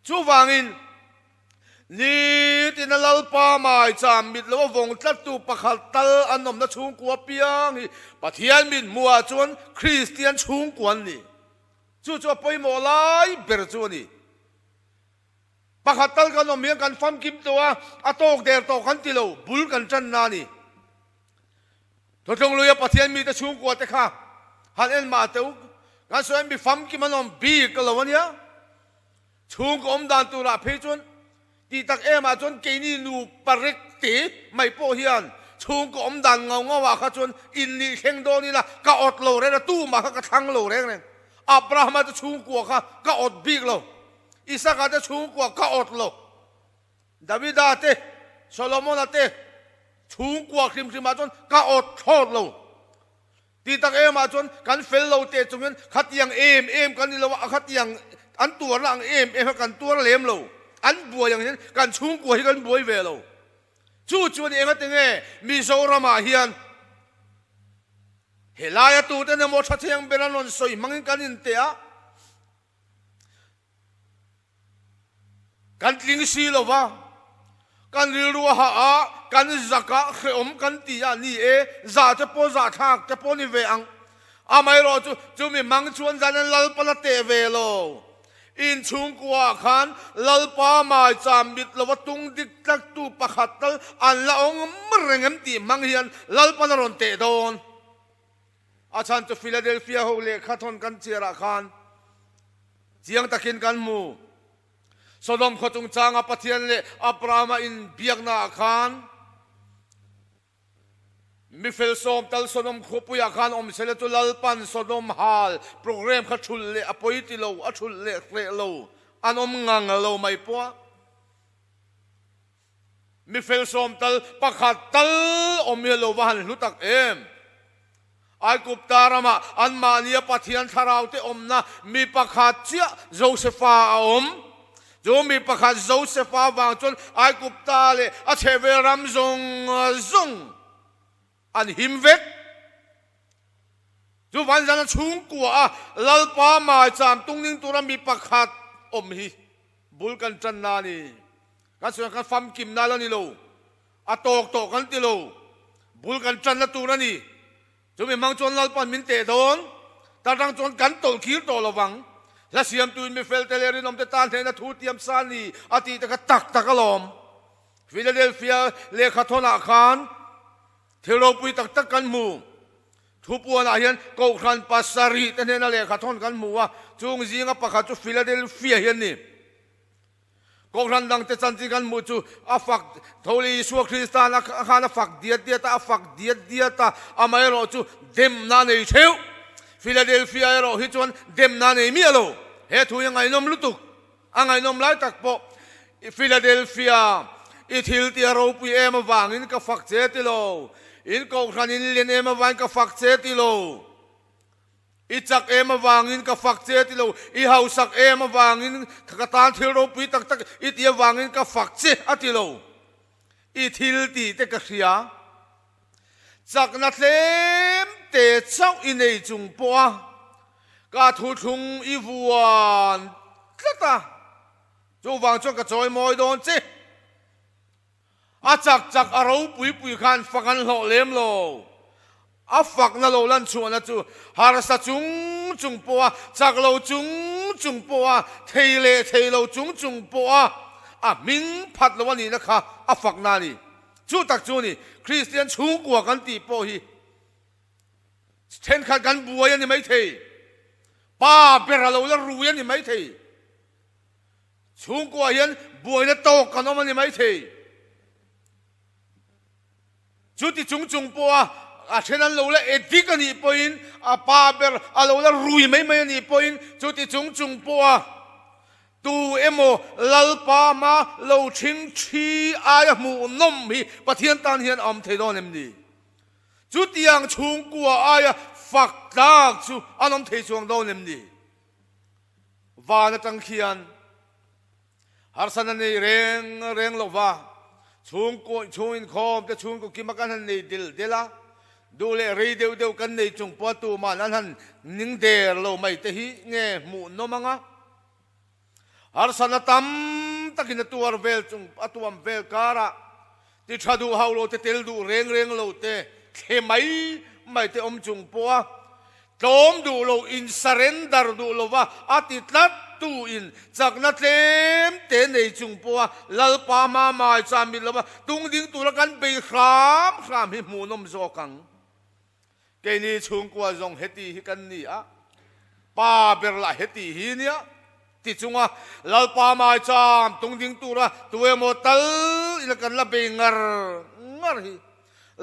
chu wangin ni tin lalpa mai cham mit lo vong tatu pakhat tal anom na chhungkua piang hi pathian min mua chuan Kristian chhungkuan ni chu pawimawh lai ber chu ni pakhat tal kan om hian kan fam kim towa atok der to kan ti lo bul kan chan na ni thotong luya pathian mi ta chhungkua te kha han en ma teu kan so em bi fam kim anom bi ka lo ania chhungko om dan tu ra phe chuan ti tak ema chuan ke ni nu parek te mai po hian chhungko om dan ngau wa kha chuan in ni kheng do ni la ka ot lo re na tu ma kha thang lo re Abraham ta chhungkua kha ka ot big lo Isaka ta chhungkua ka ot lo David te Solomon te chhungkua khrim ma chuan ka ot thot lo ti tak ema chuan kan fel lo te chuan khatiang em kan ni lo khatiang an tur lang em kan tur lem lo an buai yang kan chhungkua hi kan buai ve lo chu ni enga tenge Mizoram a hian helaya tu te ne mo thathiang belanon soi mangin kanin te a kan tling si lo wa kan rilua ha a kan zaka khom kan ti a ni za te po za thak te po ni ve ang amai ro chu mi mang chuan zanan lal pala te ve lo in chhungkua khan lalpa mai cham mit lawatung dik tak tu pakhatal an la ong mrengem ti mang hian lalpa na ron te don achan to Philadelphia ho le khathon kan chira khan chiang takin kan mu Sodom khotung changa pathian le Abraham in Biak na khan Mifel som tal Sodom khopuya khan om sele tu lalpan Sodom hal program kha thul le apoiti lo athul le kre lo anom ngang lo mai po Mifel som tal pakhat tal om lo wan lutak em ai kuptarama anmania pathian tharaute omna mi pakhat chia Josepha om จูมีประคันโจเซฟาวางจนไอกุปตาเลอาเทเวรัมซงอันหิมเวกจูวันจันทร์ชุงกัวลัลปามาจามตุงนิ่งตัวมีประคัดอมฮีบุลกันจันนานีกันส่วนกันฟัมกิมนาลนี่โลอาโตกกันติโลบุลกันจันนาตัวนี่จูมีมังจนลัลปามินเตโดนตาดังจนกันโตขีรโตระวังและเสียมตุนมีเฟลเตเลรินอมเตตานเทนทูเตียมซานีอาทิตย์ก็ตักลอมฟิลาเดลฟิยาเลขาธนาคารเทโรปุยตักกันหมู่ทุบวันอาเฮียนกูครันปัสสารีแต่เนี่ยนั่นเลขาธนกันหมู่ว่าจุงจีงกับปะขัดจุฟิลาเดลฟิยาเฮียนนี่กูครันดังเตจันจีกันหมู่จูอาฟักทอลีสัวคริสตานอาคารฟักเดียตาอาฟักเดียตาอาไม่รอจูเดมนาเนเชวฟิลาเดลฟิยารอฮิจวนเดมนาเนมีอโลเฮตุยังไงนมลุตุกอังไงนมไล่ตักปอฟิลาเดลฟิยาอิทิลตีอารูปีเอมวางอินกับฟักเจติโลอินกูครันอินเลียนเอมวางกับฟักเจติโลอิจักเอมวางอินกับฟักเจติโลอิฮาวสักเอมวางอินกระตานเทโรปีตักอิตีวางอินกับฟักเจติโลอิทิลตีเตกเสียจากนัดเล่มเตะเจ้าอินในจุงปัวกาทุทุงอีวันก็ตาจูวางจนกระจอยมอยโดนเจอาจากอารูปุยขันฟักกันหล่อเลี้ยมโลอาฟักนั่นโลลันชวนนะจูฮาร์สจุงปัวจากโลจุงปัวเทโลจุงปัวมิงพัดละวันนี้นะคะอาฟักนานี่จูตักจูนี่คริสเตียนชูกัวกันตีโปฮีเช่นขัดกันบัวยันนี่ไม่เทป้าเปรเราแล้วรู้ยันนี่ไม่เทชูกัวยันบัวยันโตกันน้องมันนี่ไม่เทจุดที่จุงปัวเช่นนั้นเราแล้วเอ็ดดิกันนี่ปอยน์ป้าเปรเราแล้วรู้ไม่นี่ปอยน์จุดที่จุงปัวตูเอโมลัลปามาเราชิงชีอายหมูนมฮีปะเทียนตันเฮียนอมเทโดนเอ็มดีจุดยังชุงกัวอายฝักดากจูอันอมเทชวงโดนเอ็มดีวานตังเขียนฮาร์สันนี่เร่งโลว่าชุงอินคอมจะชุงกุกิมากันนี่เดล่าดูเลยรีเดียวกันนี่จุงปัวตูมานั้นนิ่งเดรโลไม่เตฮีเงี้ยหมูนมังะArsana tam takin atuar vel chung atuam vel kara ti thadu haulo te teldu reng lo te khemai te om chung poa tom du lo in surrender du lo wa ati tlat tu in chakna tlem te nei chung poa lalpa ma mai chamil lo wa tung ding tu la kan be khram hi mu nom zo kang ke ni chung kwa zong heti hi kan ni a pa ber la heti hi niaติจุงะลัลปามาจามตุงดิงตูระตัวโมตัลอินกันละเบงร์ฮี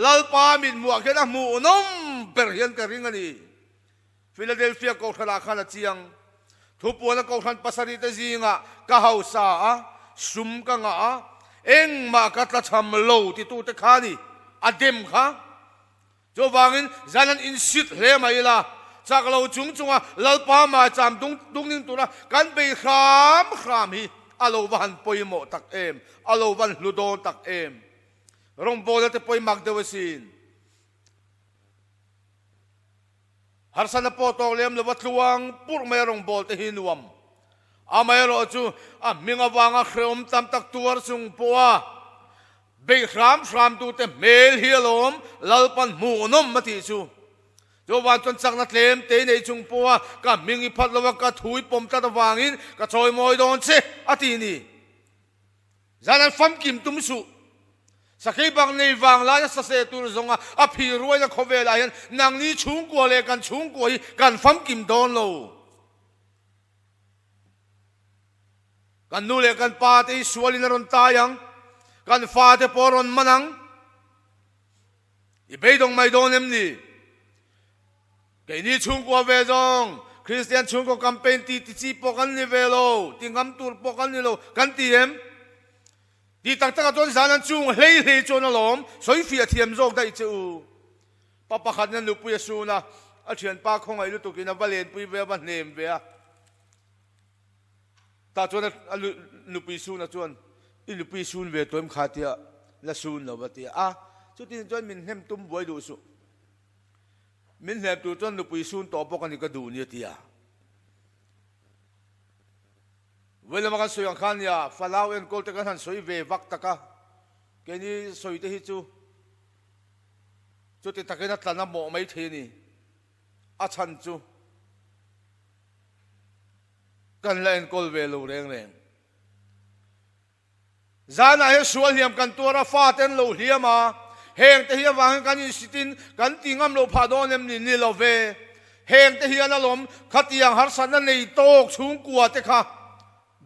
ลัลปามินมัวแค่นะมูนมเปรยันกันริงนี่ฟิลาเดลเฟียกูทลาขันเจียงทุบวันกูทันปัสริตจิงะกะฮาวซาซุมกังะเอ็งมากัตละทำโลติตูเตขานีอเดมค่ะจวางินจานันอินสิตเลมาอีลาจากเราจุงลัลปามาจามตุงนิ่งตัวนะกันไปขามฮีอโลวันปอยโมตักเอ็มอโลวันลุโดนตักเอ็มรองโบลจะปอยมักเดวสินฮาร์สันปอตอเลมเลวัตลวงปุรไม่รองโบลจะหินวมไม่รอจูมิงวางเครมตามตักตัวสุงปัวเบกขามตัวเตเมลฮิลอมลัลปันมูนมมาติจูโจวันจนสักนัดเล่มเตในจุงปัวก็มิงพัดละวกถุยปมตะวางอินก็ชอยมอยโดนเชอตีนี่จานันฟัมกิมตุมสุสักให้บางในวางลายสเสตุรซงอ่ะพี่รวยนะขเวลายันนางนี้ชุงกัวเลยกันชุงกัวกันฟัมกิมโดนโลกันนู่เลยกันปาเตสวลินรนตายังกันฟาเตปอรอนมันังอีเบยดงไม่โดนเอ็มนี่แกนี่ชุงกัวเวจงคริสเตียนชุงกัวแคมเปญตีจีปกันนี่เวโลติงคำตูร์ปกันนี่โลกันตีเอ็มดีตักจนสานันจุงเฮยจนอลอมสวยฟีเทียมโจกได้เจ้าป้าปะขันนันลุปุยสูนะอาเชียนป้าคงไอ้ลุตุกินวาเลนปุยเวบันเนมเวะ ta chuan nupi sun na chuan i nupi sun ve toim khatia la sun lo batia a chu tin chuan min hem tum boi du su min hem tu chuan nupi sun to pok ani ka du ni tia vela ma kan soyang khan ya falau en kol te kan han soi ve vak taka ke ni soi te hi chu te takena tlana mo mai the ni a chan chu kan la en kol ve lo reng reng zana he sual hiam kan tura fa ten lo hiama heng te hi wang kan in sitin kan tingam lo pha don em ni lo ve heng te hi an lom khatiang har san na nei tok chhungkua te kha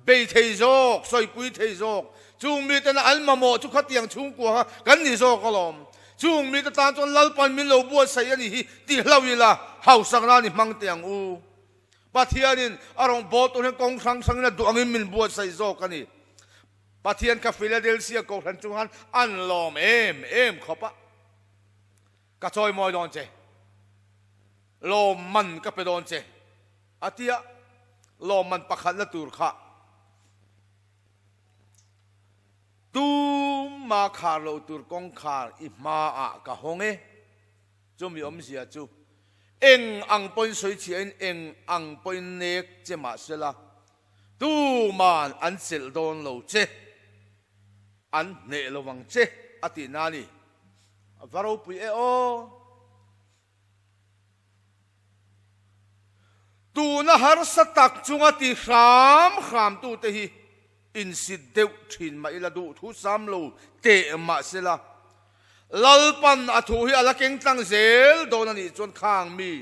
be thei jok soi pui thei jok chung mi ten al mamo chu khatiang chhungkua kan ni jok kolom chung mi ta chon lalpan min lo buat sai ani hi ti hlawila hausang na ni mang tiang u pathianin arong bot on kong sang sang na duangin min buat sai jok ani pathian ka Philadelphia Kohhran chungan an lom em khopa ka choi moi don che lom man ka pe don che atia lom man pakhat la tur kha tu ma khar lo tur kong khar i ma a ka honge chu mi om sia chu eng ang pon soi chi eng ang pon nek che ma sela tu man an sel don lo che an ne lo wang che ati nani varo pui e o tu na har satak chunga ti kham tu te hi in sit deuh thin ma ila du thu sam lo te ma sela lalpan athu hi ala keng tlang zel don ani chon khang mi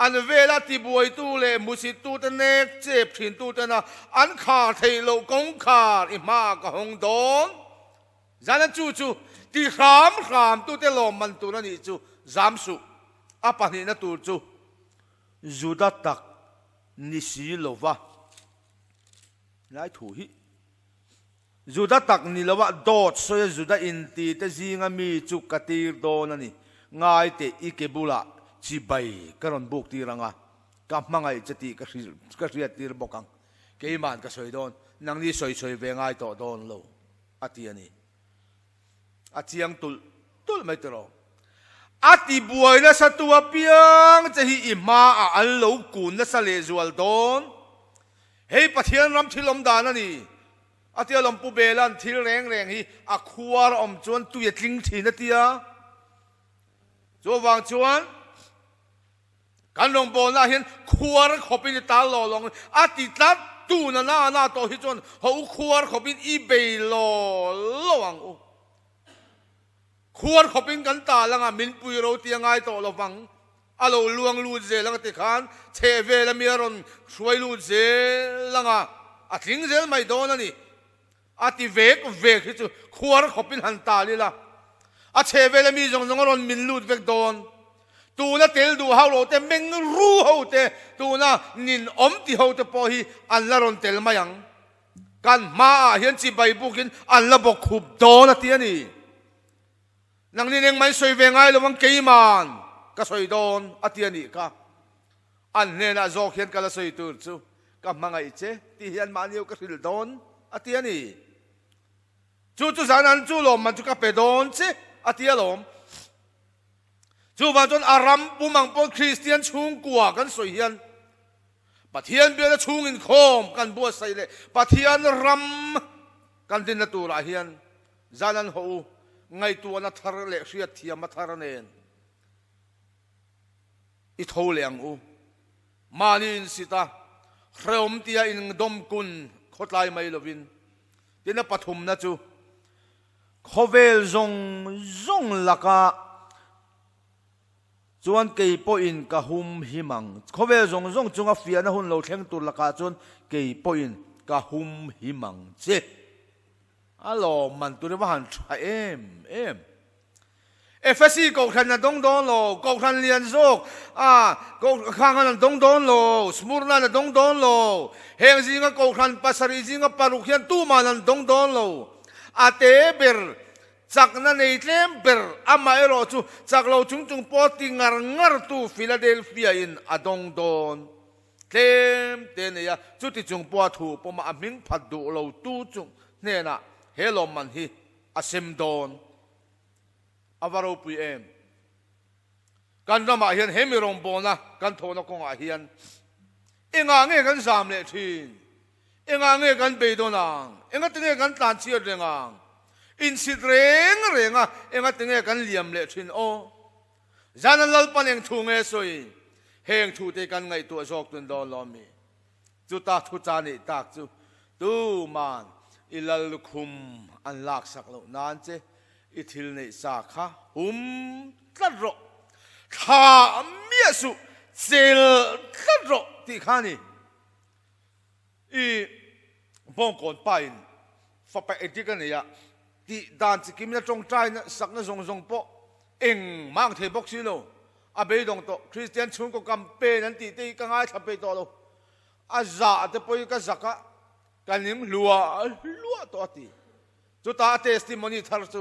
an vela ti buai tu le musit tu te nek chep thin tu te na an khar thei lo kong khar i ma ka hong don zanan chu ti kham tu te lom man tu na ni chu zam su apa ni na tu chu juda tak ni si lova lai thu hi juda tak ni lova dot so juda in ti te zinga mi chu katir don ani ngai te ikebula chi bai karon buk ti ranga ka mangai chati ka riat tir bokang ke man ka soi don nang ni soi ve ngai to don lo ati ani achiang tul mai tro ati buai na sa tua piang chahi ima a an lo kun na sa le zual don hei pathian ram thilom dan ani atia lom pu belan thil reng hi a khuar om chuan tu ye tling thina tia zo wang chuan kan long bo na hian khuar khopin ta lo long ati tat tu na to hi chuan ho khuar khopin i be lo ang u khuar khopin kan ta langa min pui ro tia ngai to lo wang alo luang lu je lang ti khan che ve la mi ron suai lu je langa a thing zel mai don ani ati vek hi chu khuar khopin han ta lila a che ve la mi jong ron min lut vek don tu na tel du hau lo te meng ru ho te tu na nin om ti ho te po hi an la ron tel mayang kan ma hian chi bai bukin an la bok khup don ati ani nang ni neng mai soi ve ngai lo wang keiman ka soi don ati ani ka an ne na zo khian kala soi tur chu ka mangai che ti hian ma niu ka hril don ati ani chu zanan chu lom man chu ka pe don che ati alom chu ba chon aram pumang pon Kristian chhungkua kan soi hian pathian bia chung in khom kan bua sai le pathian ram kan din na tura hian zanan ho ngai tu na thar le hriat thiam ma thar nen i tho leang u manin sita hreom tia in dom kun khotlai mai lovin tina pathum na chu khovel zong laka chuan kei po in ka hum himang khovel zong chunga fiana hun lo thleng tur laka chuan kei po in ka hum himang che alo man tu re han tha em FSC Kohhran na dong don lo Kohhran lian zok Kohhran na dong don lo Smurna na dong don lo heng zinga Kohhran pasari zinga parukhian tu ma na dong don lo ate ber chak na nei tlem ber ama ero chu chak lo chung po ti ngar tu Philadelphia in adong don เต็มเตเนี่ยจุดที่จงปัวถูปมามิงผัดดูเราตู้จงเนี่ยนะเฮลมันฮีอาเซมโดนอาวารูปุยเอ็มกันรำมาเฮียนเฮมิรงโบนะกันโทนกงอาเฮียนเอ็งอ่างเงี้ยกันสามเลยทีเอ็งอ่างเงี้ยกันเบโดนางเอ็งก็ตึงเงี้ยกันตานเชียร์เรงอ่างอินสิเรงเรงอ่ะเอ็งก็ตึงเงี้ยกันเหลี่ยมเลยทีนโอจานันลลปันเอ็งทูเงี้ยสวยเฮงทูเตกันไงตัวจอกตุนดอลลอมีจุตาทุจานิตักจูตูมันอิลลคุมอันลักสักโลนานเจอิทิลเนสาขาตัดรกข้าเมียสุเซลตัดรกที่ข้านี่อีบงก่อนไปฝักไปเอ็ดที่กันเนี่ยที่ด่านสกิมจะจงใจนะสักนะทรงโปเอ็งมังเทบกซิโลอาเบยดงโตคริสเตียนชุนก็กำเปนันตีตีก็ง่ายทับไปต่อโลอาซาเตปอยก็สักกันนิ่มลัวตัวตีจุดตาเทสติมอนีทัรซู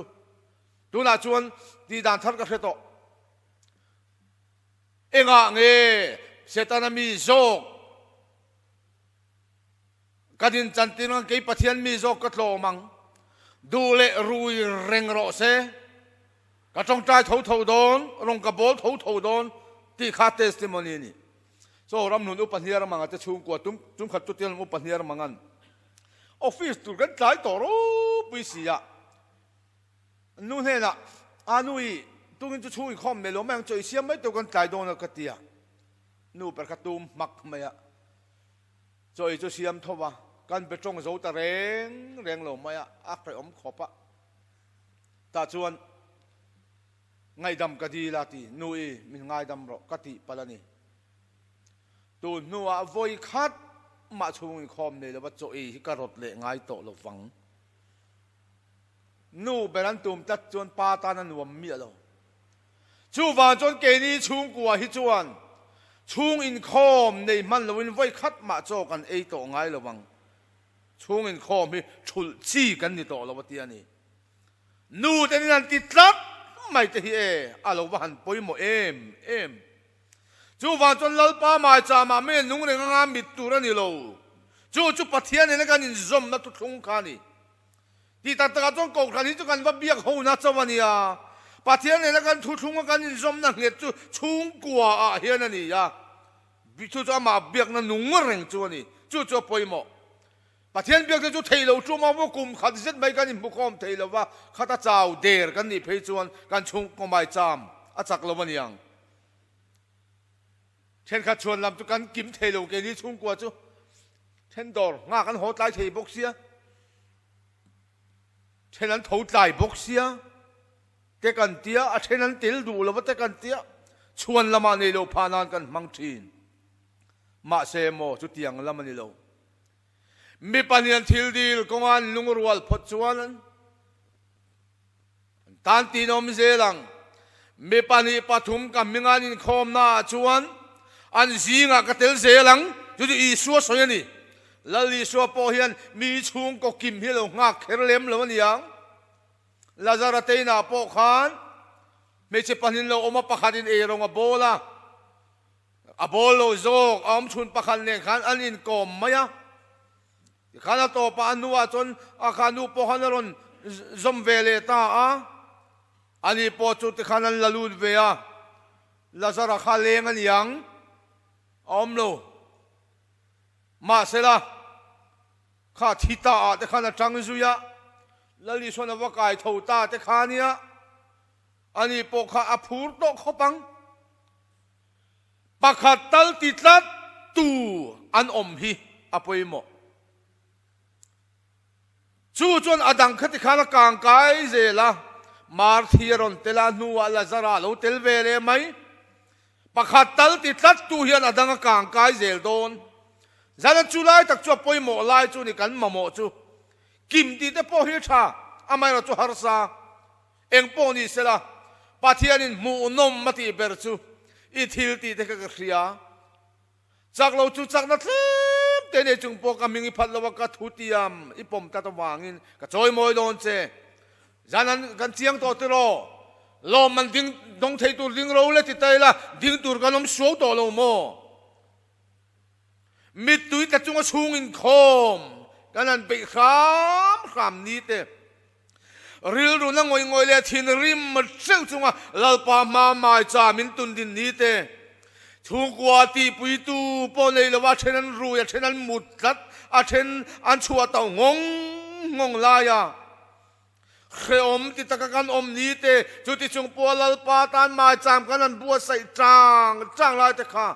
ดูน่าชวนที่ด่านทัรก็เสตเอ็งอ่ะเงเสตานามีโจกกันดินจันตินังเกี่ยปะเทียนมีโจกก็โลมังดูเลรุยเร่งรอเสกระจงใจทูโดนรงกระโบลทูโดนที่ขาเทสติมอนีนี่โซรำนุนอุปนิยรมังจะชูงกว่าตุ้มขัดตุเตียนอุปนิยรมังอันออฟฟิศตุกันใจต่อรูปิเสียนู่นเห็นละอานุยตุ้งจะชูอีกข้อมเมลแมงจ่อยเสียไม่ตัวกันใจโดนกติยานู่เป็นกระตุ้มมักไม่อะจ่อยจะเสียมทว่ากันไปจงโจตะเร่งลงไม่อะอักไปอมขอบะตาชวนไงดำกะดีลาตีนู่ยมีไงดำรอกะติปะละนี่ตูนัววอยคัดมาชูอีกข้อมเนี่ยแล้วว่าจ่อยกระรดเละไงโตลฟังนู่เป็นนั้นตุ่มตัดจวนปาตานันวมเมียเราชูวานจนเกนี้ชุงกัวฮิจวนชุงอินคอมในมันเราวินไว้คัดมาโจกันไอโตไงระวังชุงอินคอมมีชุลชี้กันนี่โตเราว่าเตียนี่นู่แต่นี่นั่นติดลับไม่แต่เฮอาเราว่าหันปอยโมเอ็มชูวานจนลลป้ามาจามาเม่นุ่งเรื่องงามมิดตัวนี่เราจูปะเทียนนี่กันอินซอมนัตุทุงคานี่ที่ตัดตะจงกอกขันนี้จุกันว่าเบียกหูนัดสวรรค์ยาปะเทียนนี่กันทุ่งกันอินซอมนั่งเห็ดจูชุงกัวเฮียนั่นนี่ยาจูจะมาเบียกนั่นนุ่งเร่งจูนี่จูปอยโมปะเทียนเบียกจูเทโลจูมาว่ากุมขัดเส้นไม่กันอินบุคคมเทโลว่าข้าตาเจ้าเดร์กันนี่เพจวนกันชุงก็ไม่จามอาจักละวันยังเช่นข้าชวนลำจุกันกิมเทโลเกนี้ชุงกัวจูเช่นดอร์งากันหัวใจเทบกเสียเช่นนั้นถูใจบกเสียเตกันเตียเช่นนั้นติลดูแล้วว่าเตกันเตียชวนละมาในโลพานานกันมังทีนมาเซโมจุดยังละมาในโลมีปัญญาทิลดีลกงานลุงรัวพดชวนนั้นตันตีนอมเซลังมีปัญญาปฐุมกับมิงานินคอมนาชวนอันซีงากเตลเซลังจุดอีสัวสวยนี่ลลีสัวโปเฮียนมีชุงก็กิมฮิโลงักเครเลมแล้วมันยังลาซาร์เตน่าโปขานไม่ใช่ปัญญาเราออกมาประคันเอรงอโบล่ะอโบโลโจกอมชุนประคันเนี่ยขันอันอินกอมไหมอะขันตัวปานัวจนอาคานูโปขันรอนซอมเวเลตาอันนี้โปจุดขันลลูดเวียลาซาร์คาเลงันยังอมโลมาเสละข้าทิตาแต่ข้าจังซุยะแล้วลิส่วนว่ากายทูตาแต่ข้าเนี่ยอันนี้ปกข้าอภูร์โตเขาปังปากขัดตัลติดลัดตูอันอมฮีอภัยโมจู่จนอดังขัดข้าละกางกายเจละมาร์ทีรอนเตลานัวลาซาราโลเตลเวเลไหมปากขัดตัลติดลัดตูเฮียนอดังกางกายเจลโดนจานจุไลตักจัวปอยโมไลจูนี่กันมาโมจูกิมดีแต่ปอฮิชาอาไม่เราจูฮาร์ซาเอ็งปอนี่เสละปะเทียนินมูนมมาตีเบรจูอีทิลตีเด็กกระเรียจากเราจูจากนัดเล็บแต่เนี่ยจุงปอกัมิงิพัดละวกัดทุติยามอีปมตัดวางินกระจอยมวยโดนเจจานั้นกันเชียงตัวติโรลมมันดิ้งดงเทตุดิ้งเราเลยติดใจละดิ้งตัวกันน้ำสวตัวเราโม mi tui ta chunga chhungin khom kanan pe kham ni te ril ru na ngoi le thin rim ma cheu chunga lalpa ma mai cha min tun din ni te chhungkua ti pui tu po nei lawa thenan ru ya thenan mut tat a then an chua tau ngong la ya khe om ti takakan om ni te chu ti chung po lalpa tan mai cham kanan bua sai chang lai te kha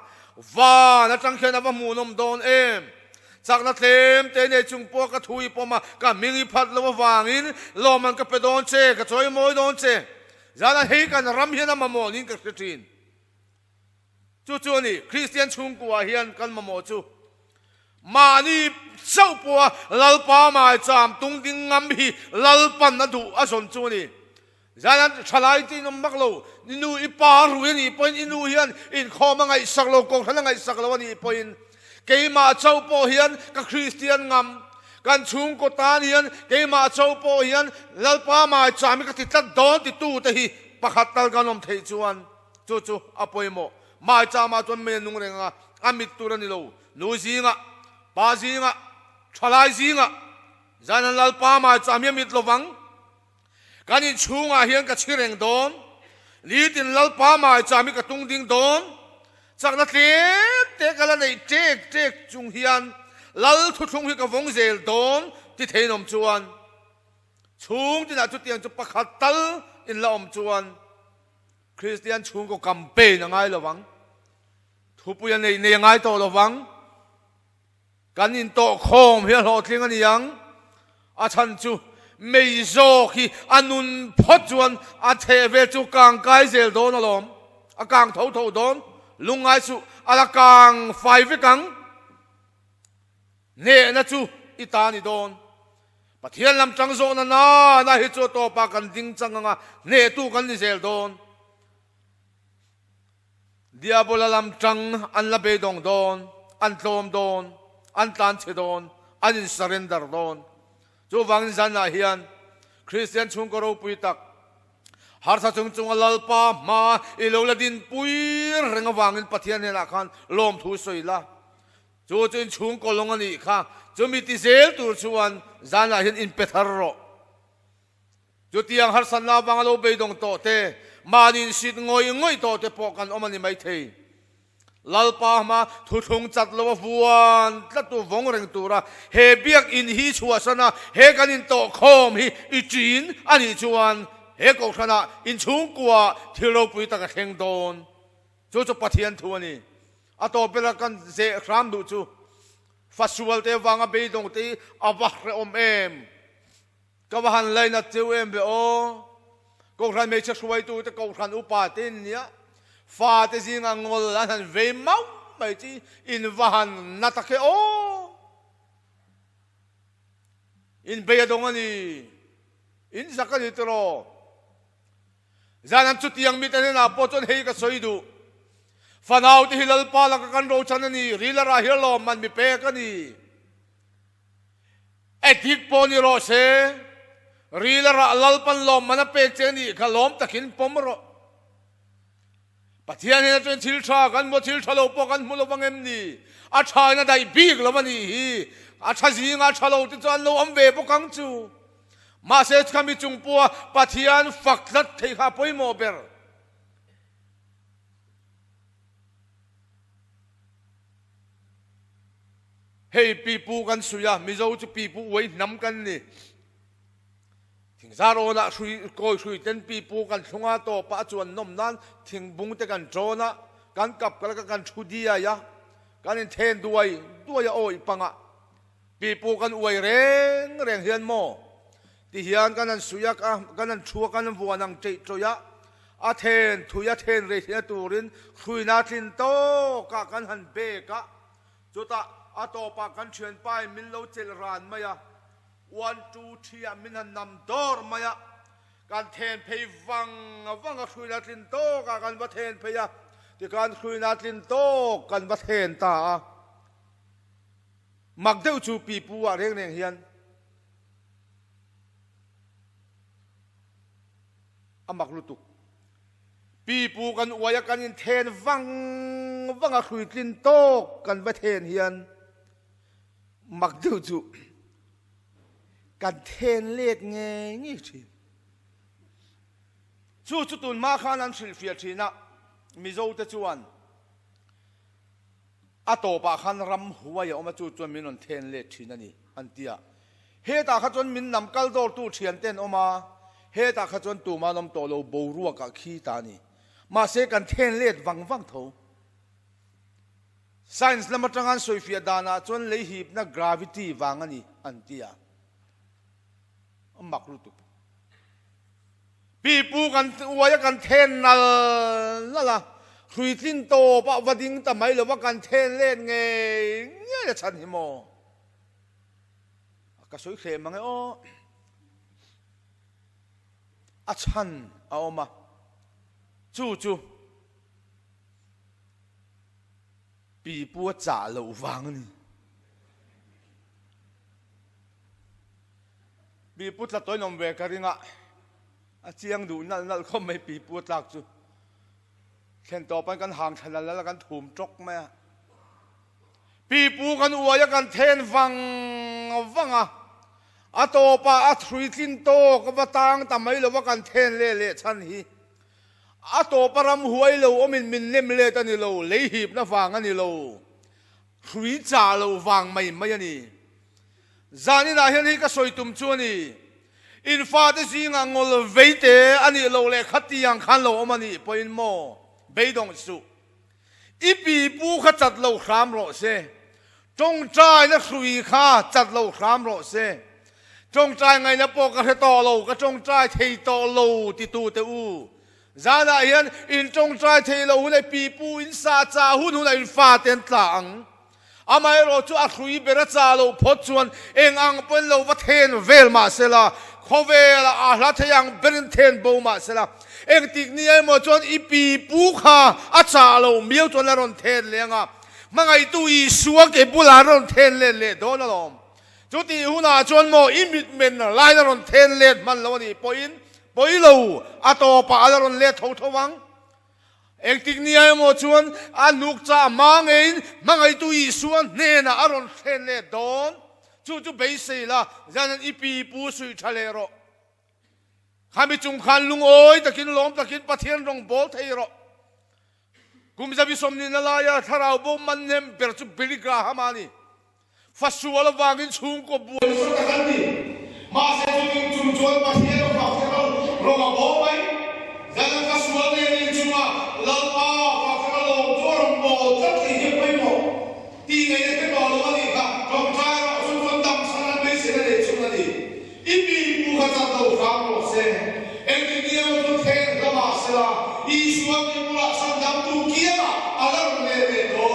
va na chang khen ava munom don em chak na tlem te ne chung po ka thui po ma ka mingi phat lo wangin lo man ka pe don che ka choi moi don che zana hei kan ram hian ma mo nin ka tin chu ni Kristian chhungkua hian kan ma mo chu ma ni sau po lalpa mai cham tung ding ngam hi lalpan na du a son chu ni zana thalai ti nom maklo nu ipa ru ni point inu hian in khoma ngai saklo ko thana ngai saklo ni point keima chau po hian ka Kristian ngam kan chung ko tan hian keima chau po hian lalpa mai cham ka ti tat don ti tu te hi pakhat tal ganom thei chuan chu apoimo mai chama ton me nung renga amit turani lo nu zinga pa zinga thalai zinga zana lalpa mai cham mit lovang kanin chunga hian ka chireng don litin lalpa mai chami ka tung ding don chakna te kala nei tek chung hian lal thu thung hi ka vong zel don ti theinom chuan chung ti na chu tiang chu pakhat tal in la om chuan Kristian chung ko kampe na ngai lowang Thupui nei ngai to lowang kan Intawhkhawm hian ho tling ani yang a chan chu mei zo khi anun phot chuan a the ve chu kang kai zel don alom a kang tho don lungai chu ala kang fai ve kang ne na chu itani don pathian lam chang zo na hi chu to pa kan ding changa ne tu kan ni zel don diabola lam chang an la be dong don an tlom don an tan che don an in surrender don chu wang zana hian Kristian chung ko ro pui tak har sa chung lalpa ma ilola din pui renga wangin pathian ne la khan lom thu soila chu chin chung ko long ani kha chu mi ti zel tur chuan zana hian in pethar ro chu tiang har san na wang lo be dong to te manin sit ngoi to te po kan omani mai thei lalpa ma thu thung chat lo vuan tlatu vong reng tura he biak in hi chua sana he kan Intawhkhawm hi ichin ani chuan he Kohhran in chhungkua thilo pui ta ka kheng don chu pathian thu ani ato pela kan ze khram du chu fasual te wanga be dong te awah re om em kawahan laina cheu em be o Kohhran me cha suai tu te Kohhran upa tin nia fa te zinga ngol an ve mau mai chi in vahan na ta ke o in be dong ani in zakani tro zanan chu tiang mi te na po chon hei ka soidu fanau ti hilal pa la ka kan ro chan ani rila ra hilo man mi pe ka ni etik po ni ro se rila ra lal pan lom man pe che ni khalom takin pomro pathian he chen thil tha kan mo thil thalo po kan mulo bangem ni a tha na dai big lo mani hi a tha zinga thalo ti chan lo am ve po kang chu ma se khami chung po pathian faklat thei kha poi mo ber hey pipu kan suya mizo chu pipu wei nam kan ni zaro na shui koi shui ten pipu kan thunga to pa chuan nom nan thing bung te kan trona kan kap kal kan thudia ya kan in then duai oi panga pipu kan uai reng hian mo ti hian kan an suya ka kan an thua kan buanang chei choya a then thuya then re hia turin khuina thin to ka kan han be ka chuta ato pa kan thian pai min lo chel ran maya 1 2 3 min han nam dor maya kan then phei wang khuina tin to ka kan ba then pheya ti kan khuina tin to kan ba then ta mak deu chu pi pu a reng hian amak lutuk pi pu kan uaya kan in then wang khui tin to kan ba then hian mặc dù chú cần thêm liệt nghe như thế chú tuần ma khăn ăn xịt phiệt thế na mi dâu ta chuan à tổ bà khăn ram hoa ya mà chú mình on thêm liệt thế này anh tia he ta khát chuan mình nằm cal đồ tu thiền tên mà he ta khát chuan tu mà nằm tổ lâu bầu ruột cả khi ta ni mà sẽ cần thêm liệt vang vang thâu science lama tangan soi fia dana chuan lei hip na gravity wang ani antia amak lu tu pi pu kan uaya kan then nal la la hui tin to pa wading ta mai lo wa kan then len nge nge chan hi mo ka soi khe mangai o a chan a oma chu chu bị bua trả lẩu vàng này bị bua là tối nằm về cái gì ngạ chiang đủ nal không mấy bị bua lạc chứ khen to pan kan hàng thành là kan thùm chốc mẹ bị bua kan uaya kan then vàng vàng à to pa three tin to cái batang ta mấy lo kan then le chan hi à tổ param huay lâu mình nem lê ta ni lâu lấy hiệp nó vàng anh ni lâu khủy trả lâu vàng mày mày anh ni giờ ni là hiện hi cái soi tụm chuan ni in pha te gì ngang ngol vây te anh ni lâu lệ khát tiang khan lâu mà ni point mo vây dong su ipi pu khát chặt lâu khám rồi se trong trai nó khủy kha chặt lâu khám rồi se trong trai ngày nó po cái to lâu cái trong trai thì to lâu thì tu te u giá na hiền in trong trai thề lâu này pi pu in sa cha hun này in pha tiền tlang amai ro chu a thui bera cha lo phot chuan eng ang pon lo va then vel ma sela khovel a hla theyang berin then bo ma sela eng tik ni ai mo chuan i pi pu kha a cha lo miau chuan la ron then lenga mangai tu i suwa ke bula ron then le do na lom chu ti huna chuan mo i mit men lai na ron then le man lo ni point boi lâu à to pa ala ron le thâu thâu wang ek tik ni ai mo chuan a nuk cha mangein mangai tu i suan ne na aron then le don chu be se la zan ipi pu sui thale ro khami chung khan lung oi takin lom takin pathian rong bol thei ro kum zabi somni na la ya tharau bo man nem per chu biligra hamani fasual wangin chung ko bu so ka kan ni ma se chung chuan pathian ro pa rong a bo mai zan ka sual ne ni chuma lau pa ka lo to rong bo tak ti he pai mo ti ngai ne ke lo lo ni ka rong cha ro chu chuan dam san me se ne chu na ni i pi pu ka cha to ka mo se en ti ni mo to the ka ma se la i sual ni mu la san dam tu kia la ala ne ne do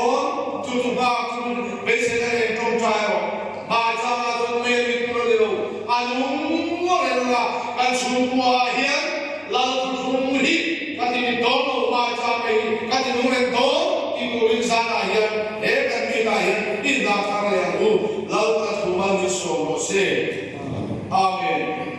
chu chu ba chu me se ne rong cha ro ma cha ma to me ri pro de lo alung mo re la kan chhungkua hian langtlang hi ka ti dong lo ma cha pe ka ti nung ren do ti ko in sa na hian he kan mi na hian in da thar yang u langtlang ma ni so mo se amen